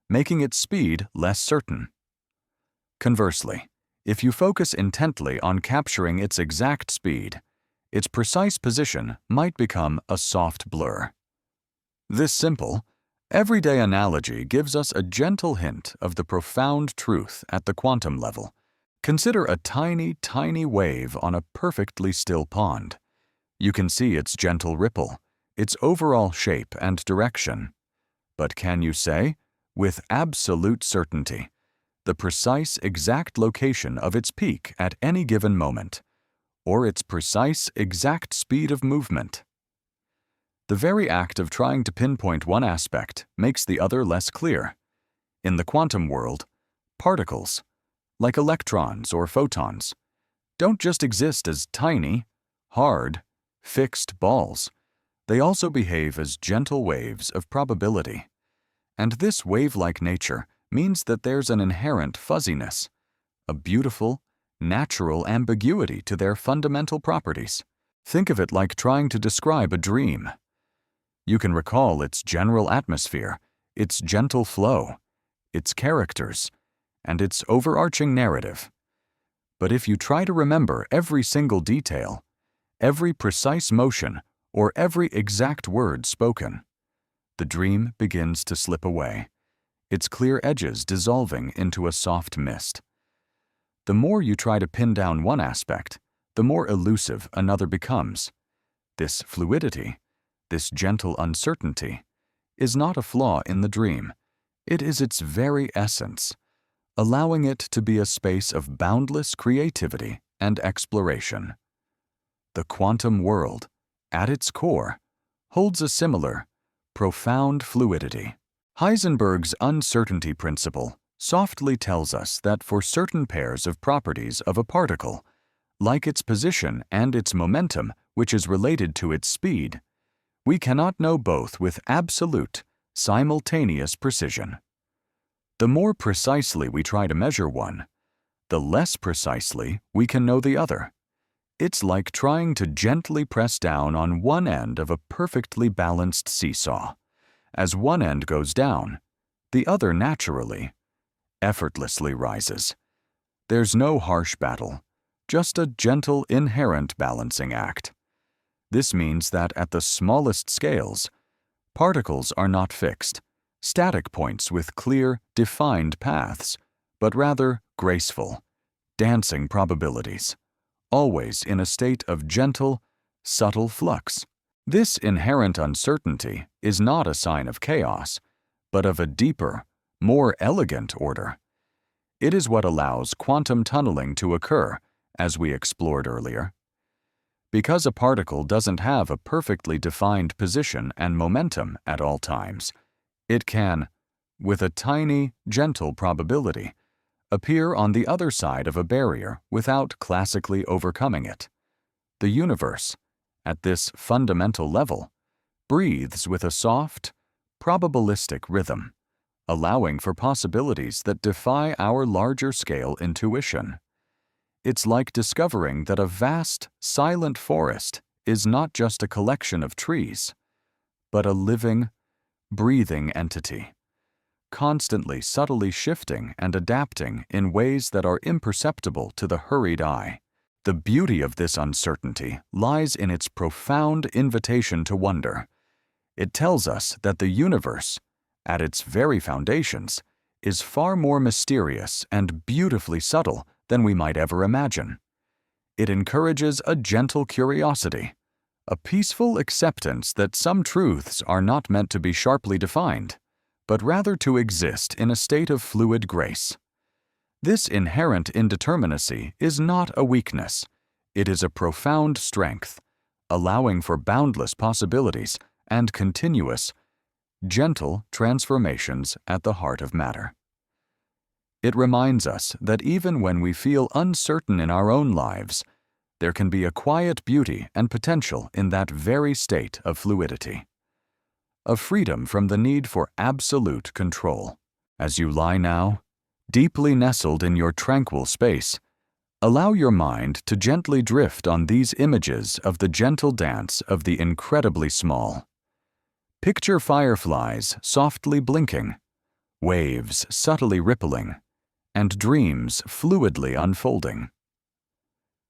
making its speed less certain. Conversely, if you focus intently on capturing its exact speed, its precise position might become a soft blur. This simple, everyday analogy gives us a gentle hint of the profound truth at the quantum level. Consider a tiny, tiny wave on a perfectly still pond. You can see its gentle ripple, its overall shape and direction. But can you say, with absolute certainty, the precise exact location of its peak at any given moment, or its precise exact speed of movement? The very act of trying to pinpoint one aspect makes the other less clear. In the quantum world, particles, like electrons or photons, don't just exist as tiny, hard, fixed balls, they also behave as gentle waves of probability. And this wave-like nature means that there's an inherent fuzziness, a beautiful, natural ambiguity to their fundamental properties. Think of it like trying to describe a dream. You can recall its general atmosphere, its gentle flow, its characters, and its overarching narrative. But if you try to remember every single detail, every precise motion, or every exact word spoken, the dream begins to slip away, its clear edges dissolving into a soft mist. The more you try to pin down one aspect, the more elusive another becomes. This fluidity, this gentle uncertainty, is not a flaw in the dream. It is its very essence, allowing it to be a space of boundless creativity and exploration. The quantum world, at its core, holds a similar, profound fluidity. Heisenberg's uncertainty principle softly tells us that for certain pairs of properties of a particle, like its position and its momentum, which is related to its speed, we cannot know both with absolute, simultaneous precision. The more precisely we try to measure one, the less precisely we can know the other. It's like trying to gently press down on one end of a perfectly balanced seesaw. As one end goes down, the other naturally, effortlessly rises. There's no harsh battle, just a gentle inherent balancing act. This means that at the smallest scales, particles are not fixed, static points with clear, defined paths, but rather graceful, dancing probabilities, always in a state of gentle, subtle flux. This inherent uncertainty is not a sign of chaos, but of a deeper, more elegant order. It is what allows quantum tunneling to occur, as we explored earlier. Because a particle doesn't have a perfectly defined position and momentum at all times, it can, with a tiny, gentle probability, appear on the other side of a barrier without classically overcoming it. The universe, at this fundamental level, breathes with a soft, probabilistic rhythm, allowing for possibilities that defy our larger-scale intuition. It's like discovering that a vast, silent forest is not just a collection of trees, but a living, breathing entity, constantly subtly shifting and adapting in ways that are imperceptible to the hurried eye. The beauty of this uncertainty lies in its profound invitation to wonder. It tells us that the universe, at its very foundations, is far more mysterious and beautifully subtle than we might ever imagine. It encourages a gentle curiosity, a peaceful acceptance that some truths are not meant to be sharply defined, but rather to exist in a state of fluid grace. This inherent indeterminacy is not a weakness. It is a profound strength, allowing for boundless possibilities and continuous, gentle transformations at the heart of matter. It reminds us that even when we feel uncertain in our own lives, there can be a quiet beauty and potential in that very state of fluidity, a freedom from the need for absolute control. As you lie now, deeply nestled in your tranquil space, allow your mind to gently drift on these images of the gentle dance of the incredibly small. Picture fireflies softly blinking, waves subtly rippling, and dreams fluidly unfolding.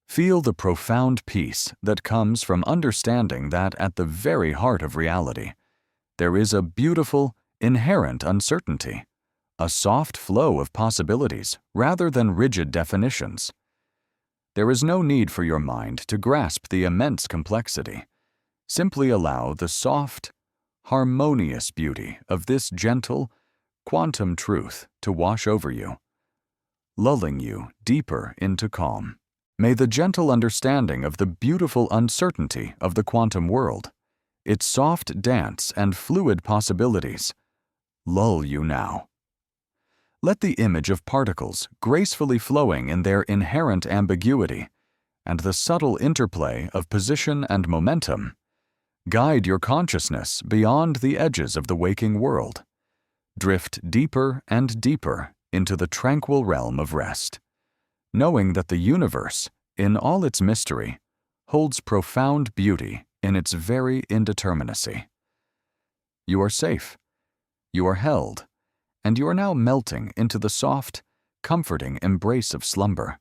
Feel the profound peace that comes from understanding that at the very heart of reality, there is a beautiful, inherent uncertainty, a soft flow of possibilities rather than rigid definitions. There is no need for your mind to grasp the immense complexity. Simply allow the soft, harmonious beauty of this gentle, quantum truth to wash over you, lulling you deeper into calm. May the gentle understanding of the beautiful uncertainty of the quantum world, its soft dance and fluid possibilities, lull you now. Let the image of particles gracefully flowing in their inherent ambiguity and the subtle interplay of position and momentum guide your consciousness beyond the edges of the waking world. Drift deeper and deeper into the tranquil realm of rest, knowing that the universe, in all its mystery, holds profound beauty in its very indeterminacy. You are safe, you are held, and you are now melting into the soft, comforting embrace of slumber,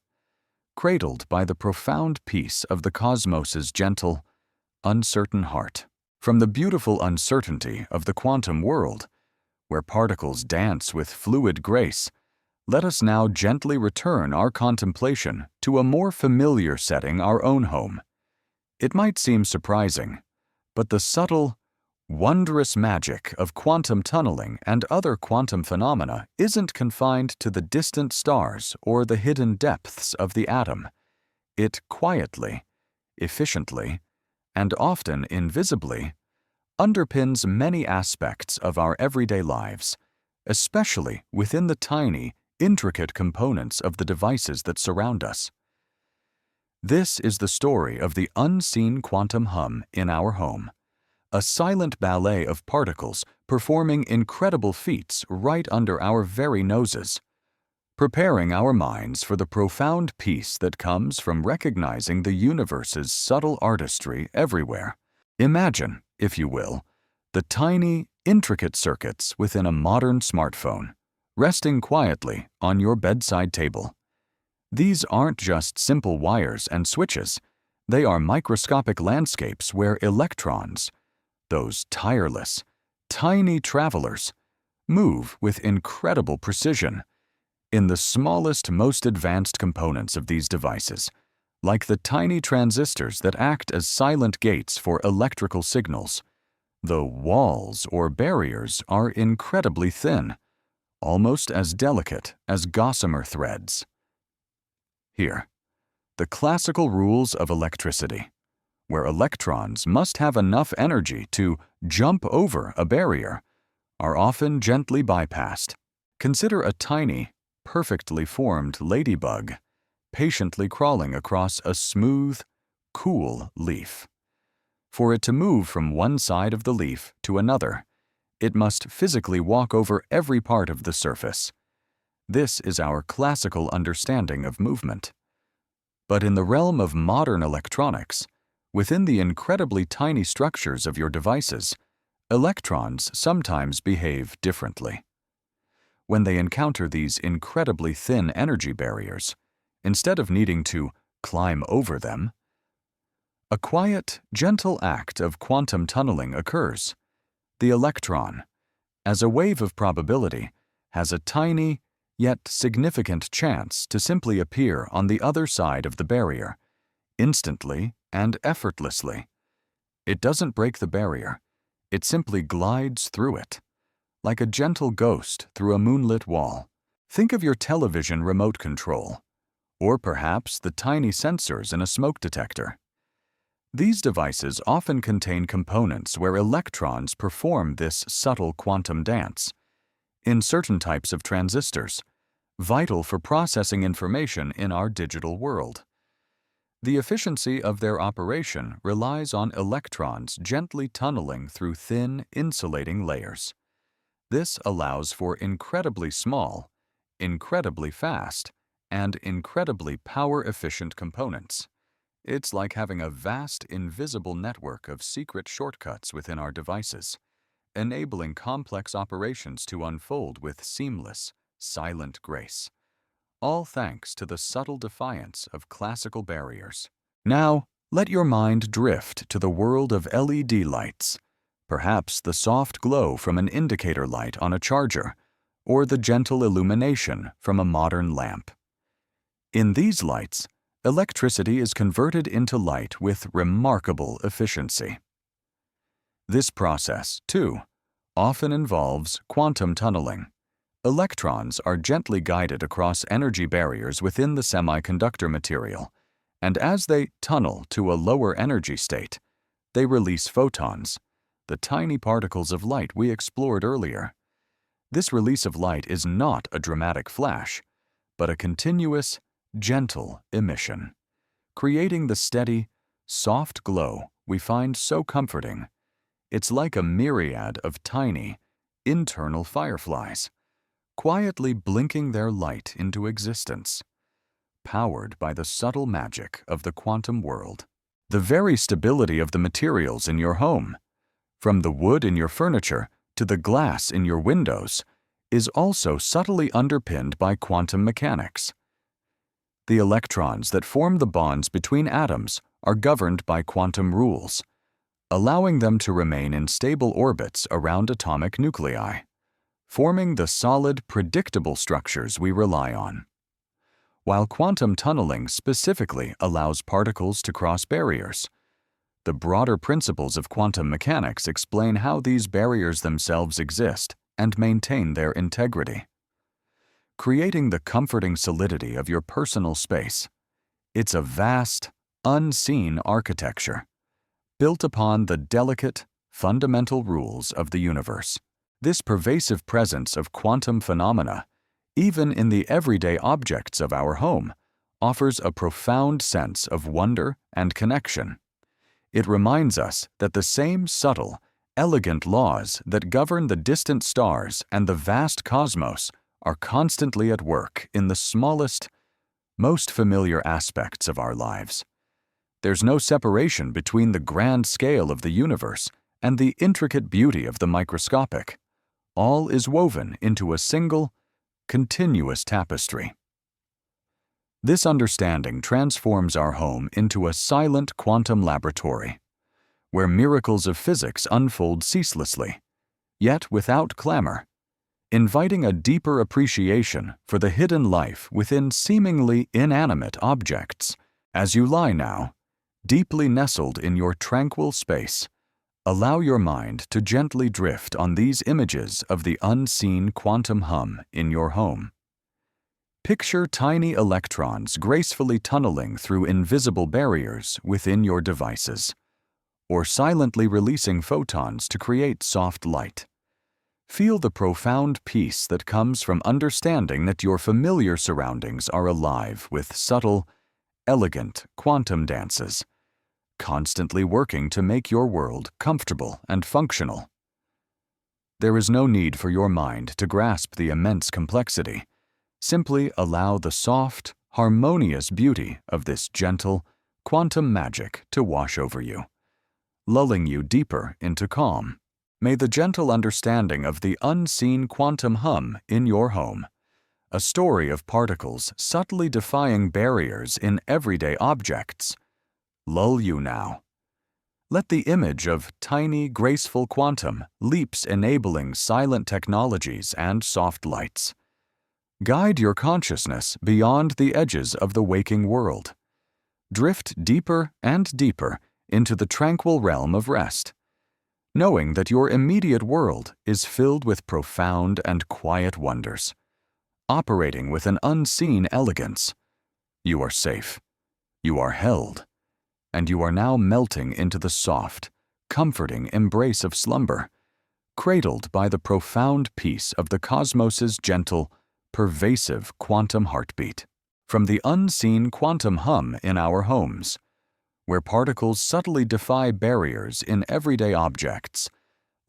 cradled by the profound peace of the cosmos's gentle, uncertain heart. From the beautiful uncertainty of the quantum world, where particles dance with fluid grace, let us now gently return our contemplation to a more familiar setting, our own home. It might seem surprising, but the subtle, wondrous magic of quantum tunneling and other quantum phenomena isn't confined to the distant stars or the hidden depths of the atom. It quietly, efficiently, and often invisibly underpins many aspects of our everyday lives, especially within the tiny, intricate components of the devices that surround us. This is the story of the unseen quantum hum in our home, a silent ballet of particles performing incredible feats right under our very noses, preparing our minds for the profound peace that comes from recognizing the universe's subtle artistry everywhere. Imagine, if you will, the tiny, intricate circuits within a modern smartphone, resting quietly on your bedside table. These aren't just simple wires and switches. They are microscopic landscapes where electrons, those tireless, tiny travelers, move with incredible precision in the smallest, most advanced components of these devices, like the tiny transistors that act as silent gates for electrical signals. The walls or barriers are incredibly thin, almost as delicate as gossamer threads. Here, the classical rules of electricity, where electrons must have enough energy to jump over a barrier, are often gently bypassed. Consider a tiny, perfectly formed ladybug patiently crawling across a smooth, cool leaf. For it to move from one side of the leaf to another, it must physically walk over every part of the surface. This is our classical understanding of movement. But in the realm of modern electronics, within the incredibly tiny structures of your devices, electrons sometimes behave differently. When they encounter these incredibly thin energy barriers, instead of needing to climb over them, a quiet, gentle act of quantum tunneling occurs. The electron, as a wave of probability, has a tiny, yet significant chance to simply appear on the other side of the barrier, instantly and effortlessly. It doesn't break the barrier, it simply glides through it, like a gentle ghost through a moonlit wall. Think of your television remote control, or perhaps the tiny sensors in a smoke detector. These devices often contain components where electrons perform this subtle quantum dance. In certain types of transistors, vital for processing information in our digital world. The efficiency of their operation relies on electrons gently tunneling through thin, insulating layers. This allows for incredibly small, incredibly fast, and incredibly power-efficient components. It's like having a vast, invisible network of secret shortcuts within our devices, enabling complex operations to unfold with seamless, silent grace, all thanks to the subtle defiance of classical barriers. Now, let your mind drift to the world of LED lights, perhaps the soft glow from an indicator light on a charger, or the gentle illumination from a modern lamp. In these lights, electricity is converted into light with remarkable efficiency. This process, too, often involves quantum tunneling. Electrons are gently guided across energy barriers within the semiconductor material, and as they tunnel to a lower energy state, they release photons, the tiny particles of light we explored earlier. This release of light is not a dramatic flash, but a continuous, gentle emission, creating the steady, soft glow we find so comforting. It's like a myriad of tiny, internal fireflies, quietly blinking their light into existence, powered by the subtle magic of the quantum world. The very stability of the materials in your home, from the wood in your furniture to the glass in your windows, is also subtly underpinned by quantum mechanics. The electrons that form the bonds between atoms are governed by quantum rules, allowing them to remain in stable orbits around atomic nuclei, forming the solid, predictable structures we rely on. While quantum tunneling specifically allows particles to cross barriers, the broader principles of quantum mechanics explain how these barriers themselves exist and maintain their integrity, creating the comforting solidity of your personal space. It's a vast, unseen architecture, built upon the delicate, fundamental rules of the universe. This pervasive presence of quantum phenomena, even in the everyday objects of our home, offers a profound sense of wonder and connection. It reminds us that the same subtle, elegant laws that govern the distant stars and the vast cosmos are constantly at work in the smallest, most familiar aspects of our lives. There's no separation between the grand scale of the universe and the intricate beauty of the microscopic. All is woven into a single, continuous tapestry. This understanding transforms our home into a silent quantum laboratory, where miracles of physics unfold ceaselessly, yet without clamor, inviting a deeper appreciation for the hidden life within seemingly inanimate objects. As you lie now, deeply nestled in your tranquil space, allow your mind to gently drift on these images of the unseen quantum hum in your home. Picture tiny electrons gracefully tunneling through invisible barriers within your devices, or silently releasing photons to create soft light. Feel the profound peace that comes from understanding that your familiar surroundings are alive with subtle, elegant quantum dances, constantly working to make your world comfortable and functional. There is no need for your mind to grasp the immense complexity. Simply allow the soft, harmonious beauty of this gentle, quantum magic to wash over you, lulling you deeper into calm. May the gentle understanding of the unseen quantum hum in your home, a story of particles subtly defying barriers in everyday objects, lull you now. Let the image of tiny, graceful quantum leaps enabling silent technologies and soft lights guide your consciousness beyond the edges of the waking world. Drift deeper and deeper into the tranquil realm of rest, knowing that your immediate world is filled with profound and quiet wonders, operating with an unseen elegance. You are safe, you are held, and you are now melting into the soft, comforting embrace of slumber, cradled by the profound peace of the cosmos's gentle, pervasive quantum heartbeat. From the unseen quantum hum in our homes, where particles subtly defy barriers in everyday objects,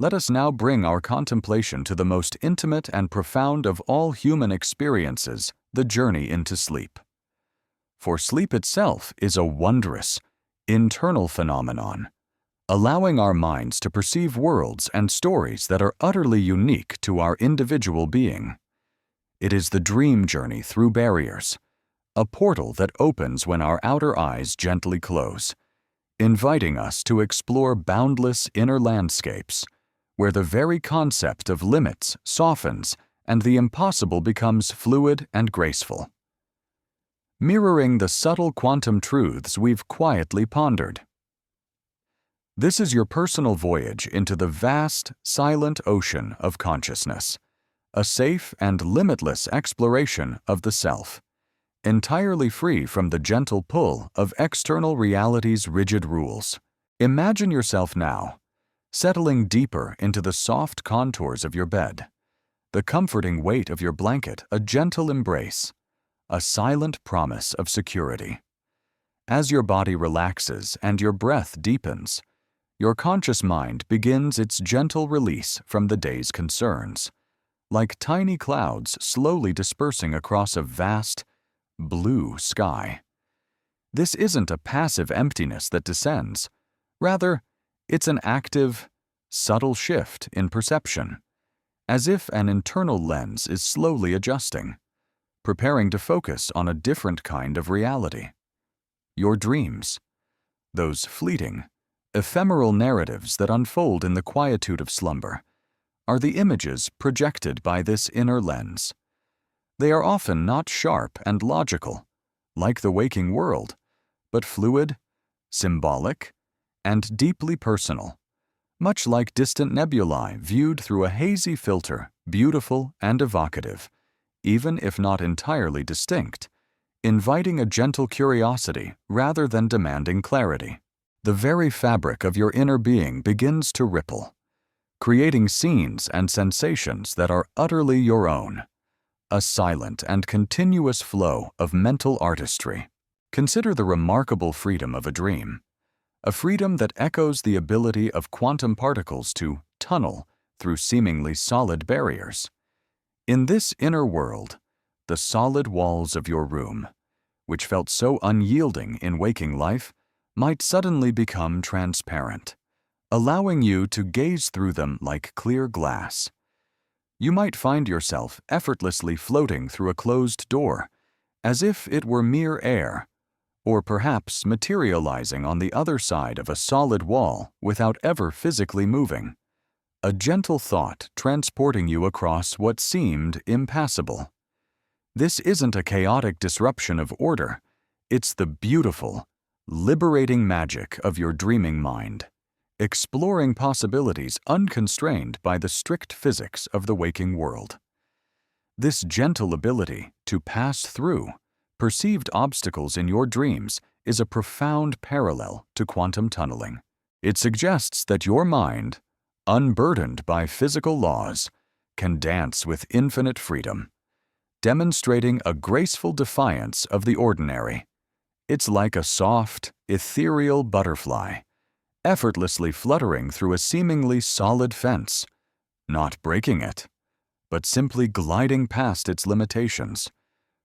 let us now bring our contemplation to the most intimate and profound of all human experiences, the journey into sleep. For sleep itself is a wondrous, internal phenomenon, allowing our minds to perceive worlds and stories that are utterly unique to our individual being. It is the dream journey through barriers, a portal that opens when our outer eyes gently close, inviting us to explore boundless inner landscapes, where the very concept of limits softens and the impossible becomes fluid and graceful. Mirroring the subtle quantum truths we've quietly pondered. This is your personal voyage into the vast, silent ocean of consciousness, a safe and limitless exploration of the self, entirely free from the gentle pull of external reality's rigid rules. Imagine yourself now, settling deeper into the soft contours of your bed, the comforting weight of your blanket a gentle embrace, a silent promise of security. As your body relaxes and your breath deepens, your conscious mind begins its gentle release from the day's concerns, like tiny clouds slowly dispersing across a vast, blue sky. This isn't a passive emptiness that descends. Rather, it's an active, subtle shift in perception, as if an internal lens is slowly adjusting, preparing to focus on a different kind of reality. Your dreams, those fleeting, ephemeral narratives that unfold in the quietude of slumber, are the images projected by this inner lens. They are often not sharp and logical, like the waking world, but fluid, symbolic, and deeply personal, much like distant nebulae viewed through a hazy filter, beautiful and evocative, even if not entirely distinct, inviting a gentle curiosity rather than demanding clarity. The very fabric of your inner being begins to ripple, creating scenes and sensations that are utterly your own, a silent and continuous flow of mental artistry. Consider the remarkable freedom of a dream, a freedom that echoes the ability of quantum particles to tunnel through seemingly solid barriers. In this inner world, the solid walls of your room, which felt so unyielding in waking life, might suddenly become transparent, allowing you to gaze through them like clear glass. You might find yourself effortlessly floating through a closed door, as if it were mere air, or perhaps materializing on the other side of a solid wall without ever physically moving, a gentle thought transporting you across what seemed impassable. This isn't a chaotic disruption of order, it's the beautiful, liberating magic of your dreaming mind, exploring possibilities unconstrained by the strict physics of the waking world. This gentle ability to pass through perceived obstacles in your dreams is a profound parallel to quantum tunneling. It suggests that your mind, unburdened by physical laws, can dance with infinite freedom, demonstrating a graceful defiance of the ordinary. It's like a soft, ethereal butterfly, effortlessly fluttering through a seemingly solid fence, not breaking it, but simply gliding past its limitations,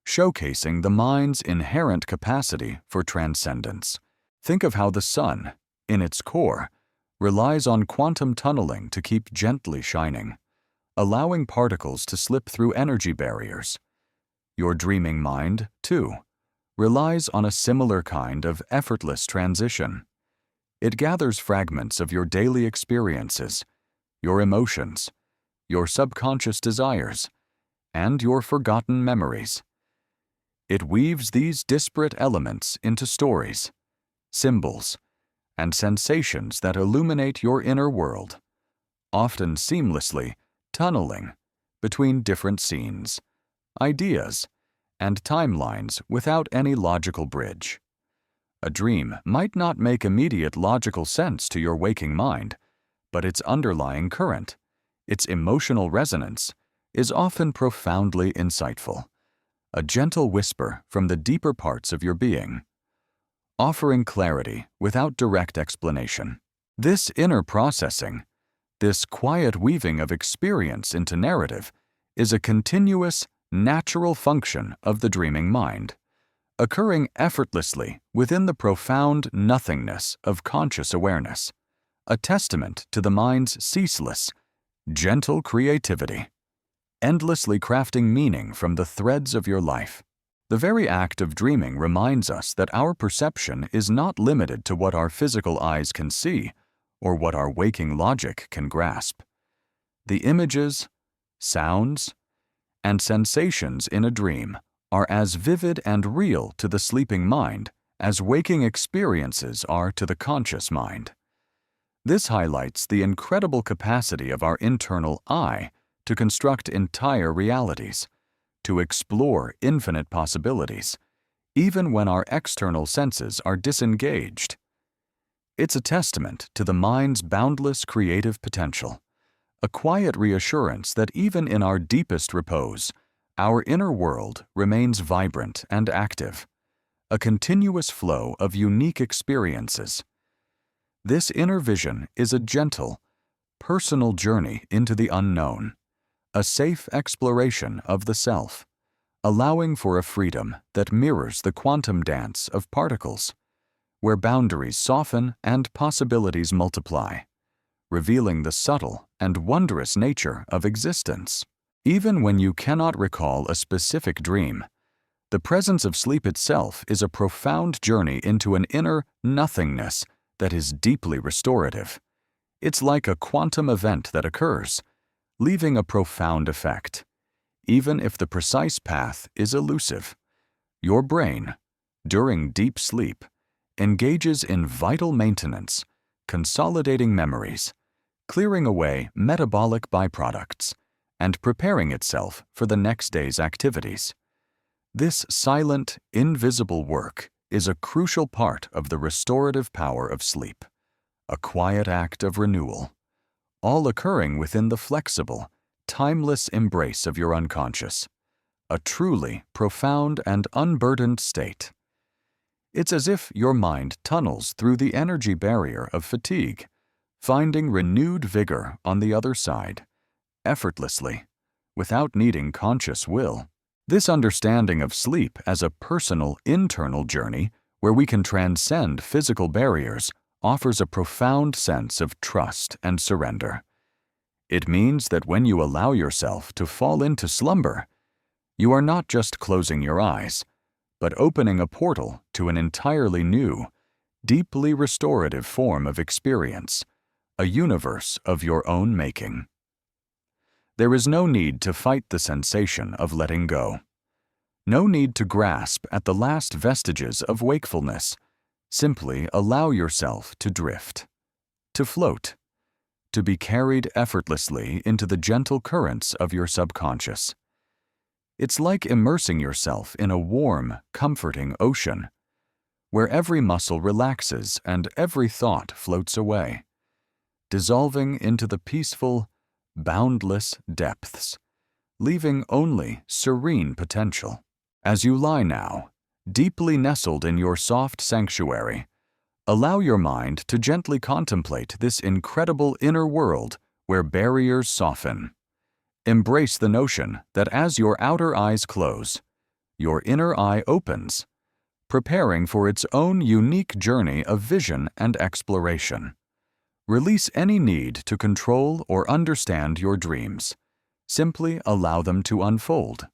showcasing the mind's inherent capacity for transcendence. Think of how the sun, in its core, relies on quantum tunneling to keep gently shining, allowing particles to slip through energy barriers. Your dreaming mind, too, relies on a similar kind of effortless transition. It gathers fragments of your daily experiences, your emotions, your subconscious desires, and your forgotten memories. It weaves these disparate elements into stories, symbols, and sensations that illuminate your inner world, often seamlessly tunneling between different scenes, ideas, and timelines without any logical bridge. A dream might not make immediate logical sense to your waking mind, but its underlying current, its emotional resonance, is often profoundly insightful, a gentle whisper from the deeper parts of your being, offering clarity without direct explanation. This inner processing, this quiet weaving of experience into narrative, is a continuous, natural function of the dreaming mind, occurring effortlessly within the profound nothingness of conscious awareness, a testament to the mind's ceaseless, gentle creativity, endlessly crafting meaning from the threads of your life. The very act of dreaming reminds us that our perception is not limited to what our physical eyes can see or what our waking logic can grasp. The images, sounds, and sensations in a dream are as vivid and real to the sleeping mind as waking experiences are to the conscious mind. This highlights the incredible capacity of our internal eye to construct entire realities, to explore infinite possibilities, even when our external senses are disengaged. It's a testament to the mind's boundless creative potential, a quiet reassurance that even in our deepest repose, our inner world remains vibrant and active, a continuous flow of unique experiences. This inner vision is a gentle, personal journey into the unknown, a safe exploration of the self, allowing for a freedom that mirrors the quantum dance of particles, where boundaries soften and possibilities multiply, revealing the subtle and wondrous nature of existence. Even when you cannot recall a specific dream, the presence of sleep itself is a profound journey into an inner nothingness that is deeply restorative. It's like a quantum event that occurs, leaving a profound effect, even if the precise path is elusive. Your brain, during deep sleep, engages in vital maintenance, consolidating memories, clearing away metabolic byproducts, and preparing itself for the next day's activities. This silent, invisible work is a crucial part of the restorative power of sleep, a quiet act of renewal, all occurring within the flexible, timeless embrace of your unconscious, a truly profound and unburdened state. It's as if your mind tunnels through the energy barrier of fatigue, finding renewed vigor on the other side, effortlessly, without needing conscious will. This understanding of sleep as a personal, internal journey where we can transcend physical barriers offers a profound sense of trust and surrender. It means that when you allow yourself to fall into slumber, you are not just closing your eyes, but opening a portal to an entirely new, deeply restorative form of experience, a universe of your own making. There is no need to fight the sensation of letting go. No need to grasp at the last vestiges of wakefulness. Simply allow yourself to drift, to float, to be carried effortlessly into the gentle currents of your subconscious. It's like immersing yourself in a warm, comforting ocean, where every muscle relaxes and every thought floats away, dissolving into the peaceful, boundless depths, leaving only serene potential. As you lie now, deeply nestled in your soft sanctuary, allow your mind to gently contemplate this incredible inner world where barriers soften. Embrace the notion that as your outer eyes close, your inner eye opens, preparing for its own unique journey of vision and exploration. Release any need to control or understand your dreams. Simply allow them to unfold,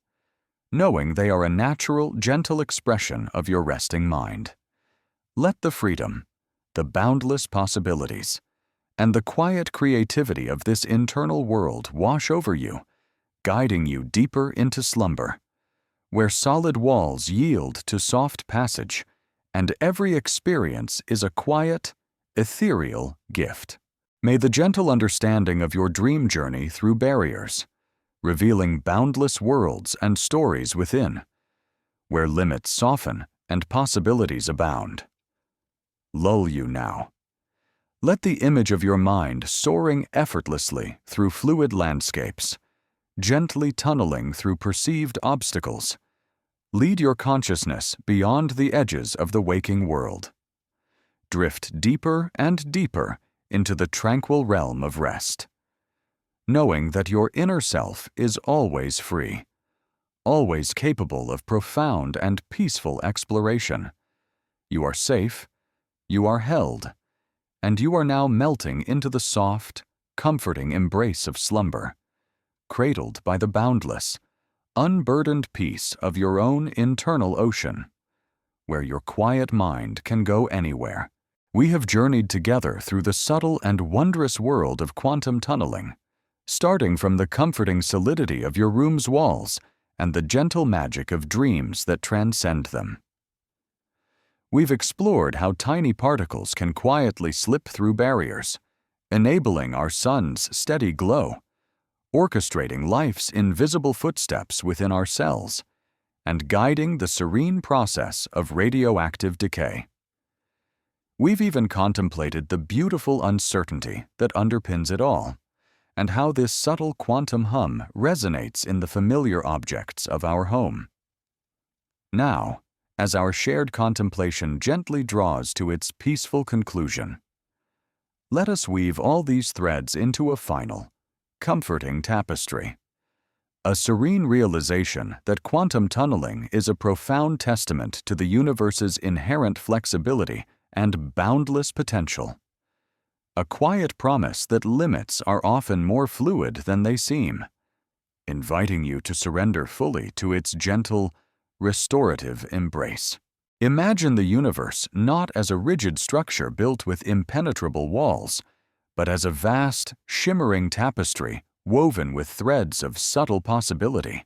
knowing they are a natural, gentle expression of your resting mind. Let the freedom, the boundless possibilities, and the quiet creativity of this internal world wash over you, guiding you deeper into slumber, where solid walls yield to soft passage, and every experience is a quiet, ethereal gift. May the gentle understanding of your dream journey through barriers, revealing boundless worlds and stories within, where limits soften and possibilities abound, lull you now. Let the image of your mind soaring effortlessly through fluid landscapes, gently tunneling through perceived obstacles, lead your consciousness beyond the edges of the waking world. Drift deeper and deeper into the tranquil realm of rest, knowing that your inner self is always free, always capable of profound and peaceful exploration. You are safe, you are held, and you are now melting into the soft, comforting embrace of slumber, cradled by the boundless, unburdened peace of your own internal ocean, where your quiet mind can go anywhere. We have journeyed together through the subtle and wondrous world of quantum tunneling, starting from the comforting solidity of your room's walls and the gentle magic of dreams that transcend them. We've explored how tiny particles can quietly slip through barriers, enabling our sun's steady glow, orchestrating life's invisible footsteps within our cells, and guiding the serene process of radioactive decay. We've even contemplated the beautiful uncertainty that underpins it all, and how this subtle quantum hum resonates in the familiar objects of our home. Now, as our shared contemplation gently draws to its peaceful conclusion. Let us weave all these threads into a final, comforting tapestry. A serene realization that quantum tunneling is a profound testament to the universe's inherent flexibility and boundless potential. A quiet promise that limits are often more fluid than they seem, inviting you to surrender fully to its gentle, restorative embrace. Imagine the universe not as a rigid structure built with impenetrable walls, but as a vast, shimmering tapestry woven with threads of subtle possibility.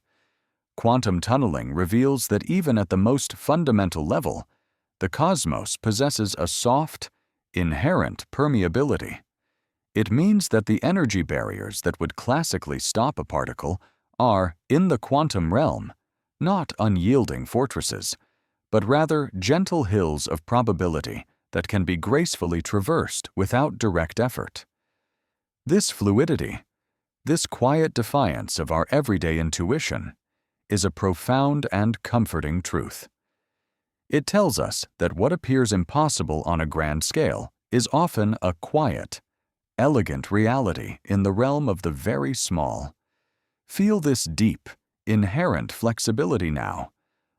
Quantum tunneling reveals that even at the most fundamental level, the cosmos possesses a soft, inherent permeability. It means that the energy barriers that would classically stop a particle are, in the quantum realm, not unyielding fortresses, but rather gentle hills of probability that can be gracefully traversed without direct effort. This fluidity, this quiet defiance of our everyday intuition, is a profound and comforting truth. It tells us that what appears impossible on a grand scale is often a quiet, elegant reality in the realm of the very small. Feel this deep, inherent flexibility now,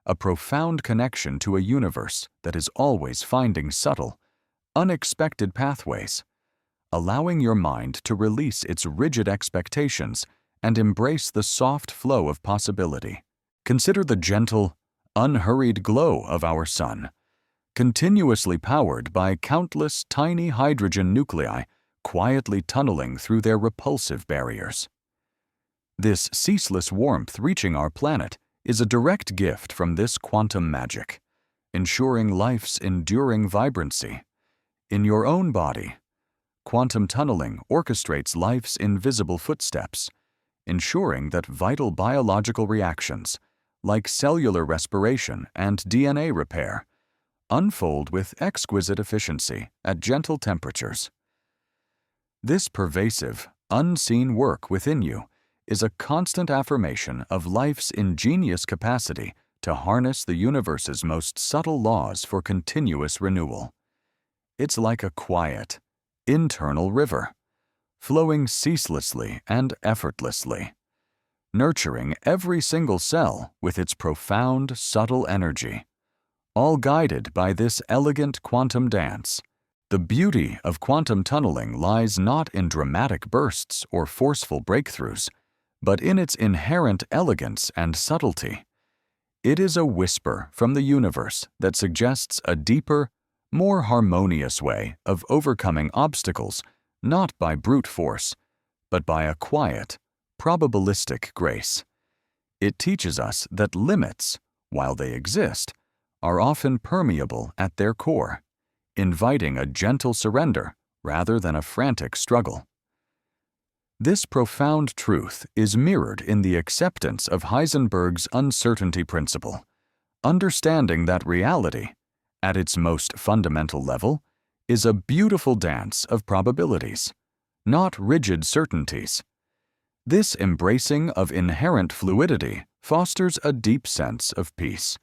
a profound connection to a universe that is always finding subtle, unexpected pathways, allowing your mind to release its rigid expectations and embrace the soft flow of possibility. Consider the gentle, unhurried glow of our sun, continuously powered by countless tiny hydrogen nuclei quietly tunneling through their repulsive barriers. This ceaseless warmth reaching our planet is a direct gift from this quantum magic, ensuring life's enduring vibrancy. In your own body, quantum tunneling orchestrates life's invisible footsteps, ensuring that vital biological reactions, like cellular respiration and DNA repair, unfold with exquisite efficiency at gentle temperatures. This pervasive, unseen work within you is a constant affirmation of life's ingenious capacity to harness the universe's most subtle laws for continuous renewal. It's like a quiet, internal river, flowing ceaselessly and effortlessly, nurturing every single cell with its profound, subtle energy, all guided by this elegant quantum dance. The beauty of quantum tunneling lies not in dramatic bursts or forceful breakthroughs, but in its inherent elegance and subtlety. It is a whisper from the universe that suggests a deeper, more harmonious way of overcoming obstacles, not by brute force, but by a quiet, probabilistic grace. It teaches us that limits, while they exist, are often permeable at their core, inviting a gentle surrender rather than a frantic struggle. This profound truth is mirrored in the acceptance of Heisenberg's uncertainty principle, understanding that reality, at its most fundamental level, is a beautiful dance of probabilities, not rigid certainties. This embracing of inherent fluidity fosters a deep sense of peace,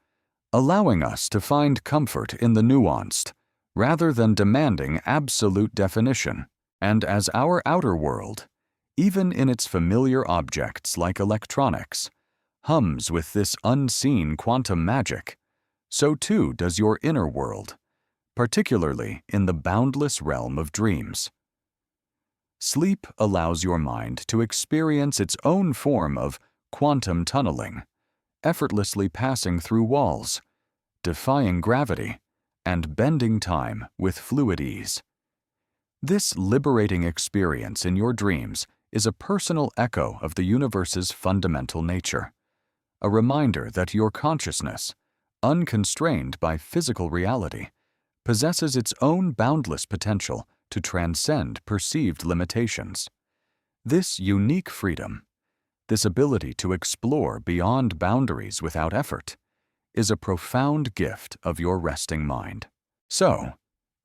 allowing us to find comfort in the nuanced, rather than demanding absolute definition. And as our outer world, even in its familiar objects like electronics, hums with this unseen quantum magic, so too does your inner world, particularly in the boundless realm of dreams. Sleep allows your mind to experience its own form of quantum tunneling, effortlessly passing through walls, defying gravity, and bending time with fluid ease. This liberating experience in your dreams is a personal echo of the universe's fundamental nature, a reminder that your consciousness, unconstrained by physical reality, possesses its own boundless potential to transcend perceived limitations. This unique freedom, this ability to explore beyond boundaries without effort, is a profound gift of your resting mind. So,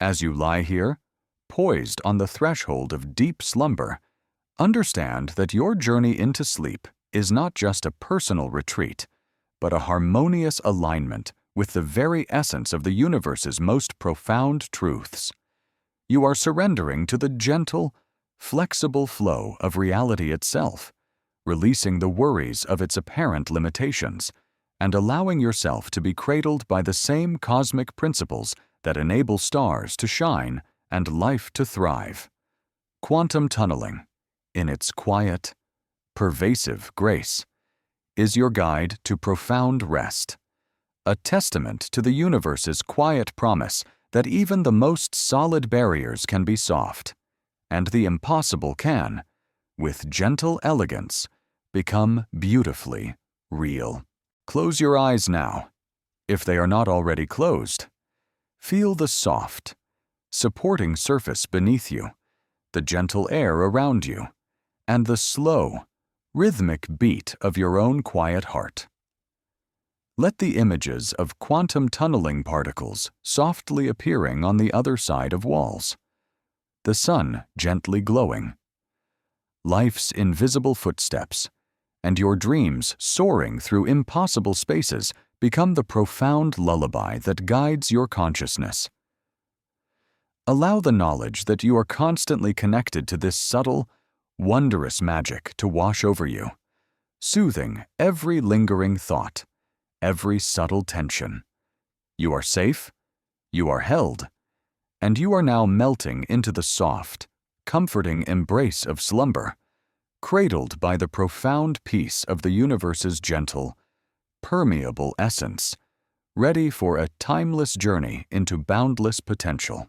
as you lie here, poised on the threshold of deep slumber, understand that your journey into sleep is not just a personal retreat, but a harmonious alignment with the very essence of the universe's most profound truths. You are surrendering to the gentle, flexible flow of reality itself, releasing the worries of its apparent limitations, and allowing yourself to be cradled by the same cosmic principles that enable stars to shine and life to thrive. Quantum tunneling, in its quiet, pervasive grace, is your guide to profound rest, a testament to the universe's quiet promise that even the most solid barriers can be soft, and the impossible can, with gentle elegance, become beautifully real. Close your eyes now, if they are not already closed. Feel the soft, supporting surface beneath you, the gentle air around you, and the slow, rhythmic beat of your own quiet heart. Let the images of quantum tunneling particles softly appearing on the other side of walls, the sun gently glowing, life's invisible footsteps, and your dreams soaring through impossible spaces become the profound lullaby that guides your consciousness. Allow the knowledge that you are constantly connected to this subtle, wondrous magic to wash over you, soothing every lingering thought, every subtle tension. You are safe, you are held, and you are now melting into the soft, comforting embrace of slumber, cradled by the profound peace of the universe's gentle, permeable essence, ready for a timeless journey into boundless potential.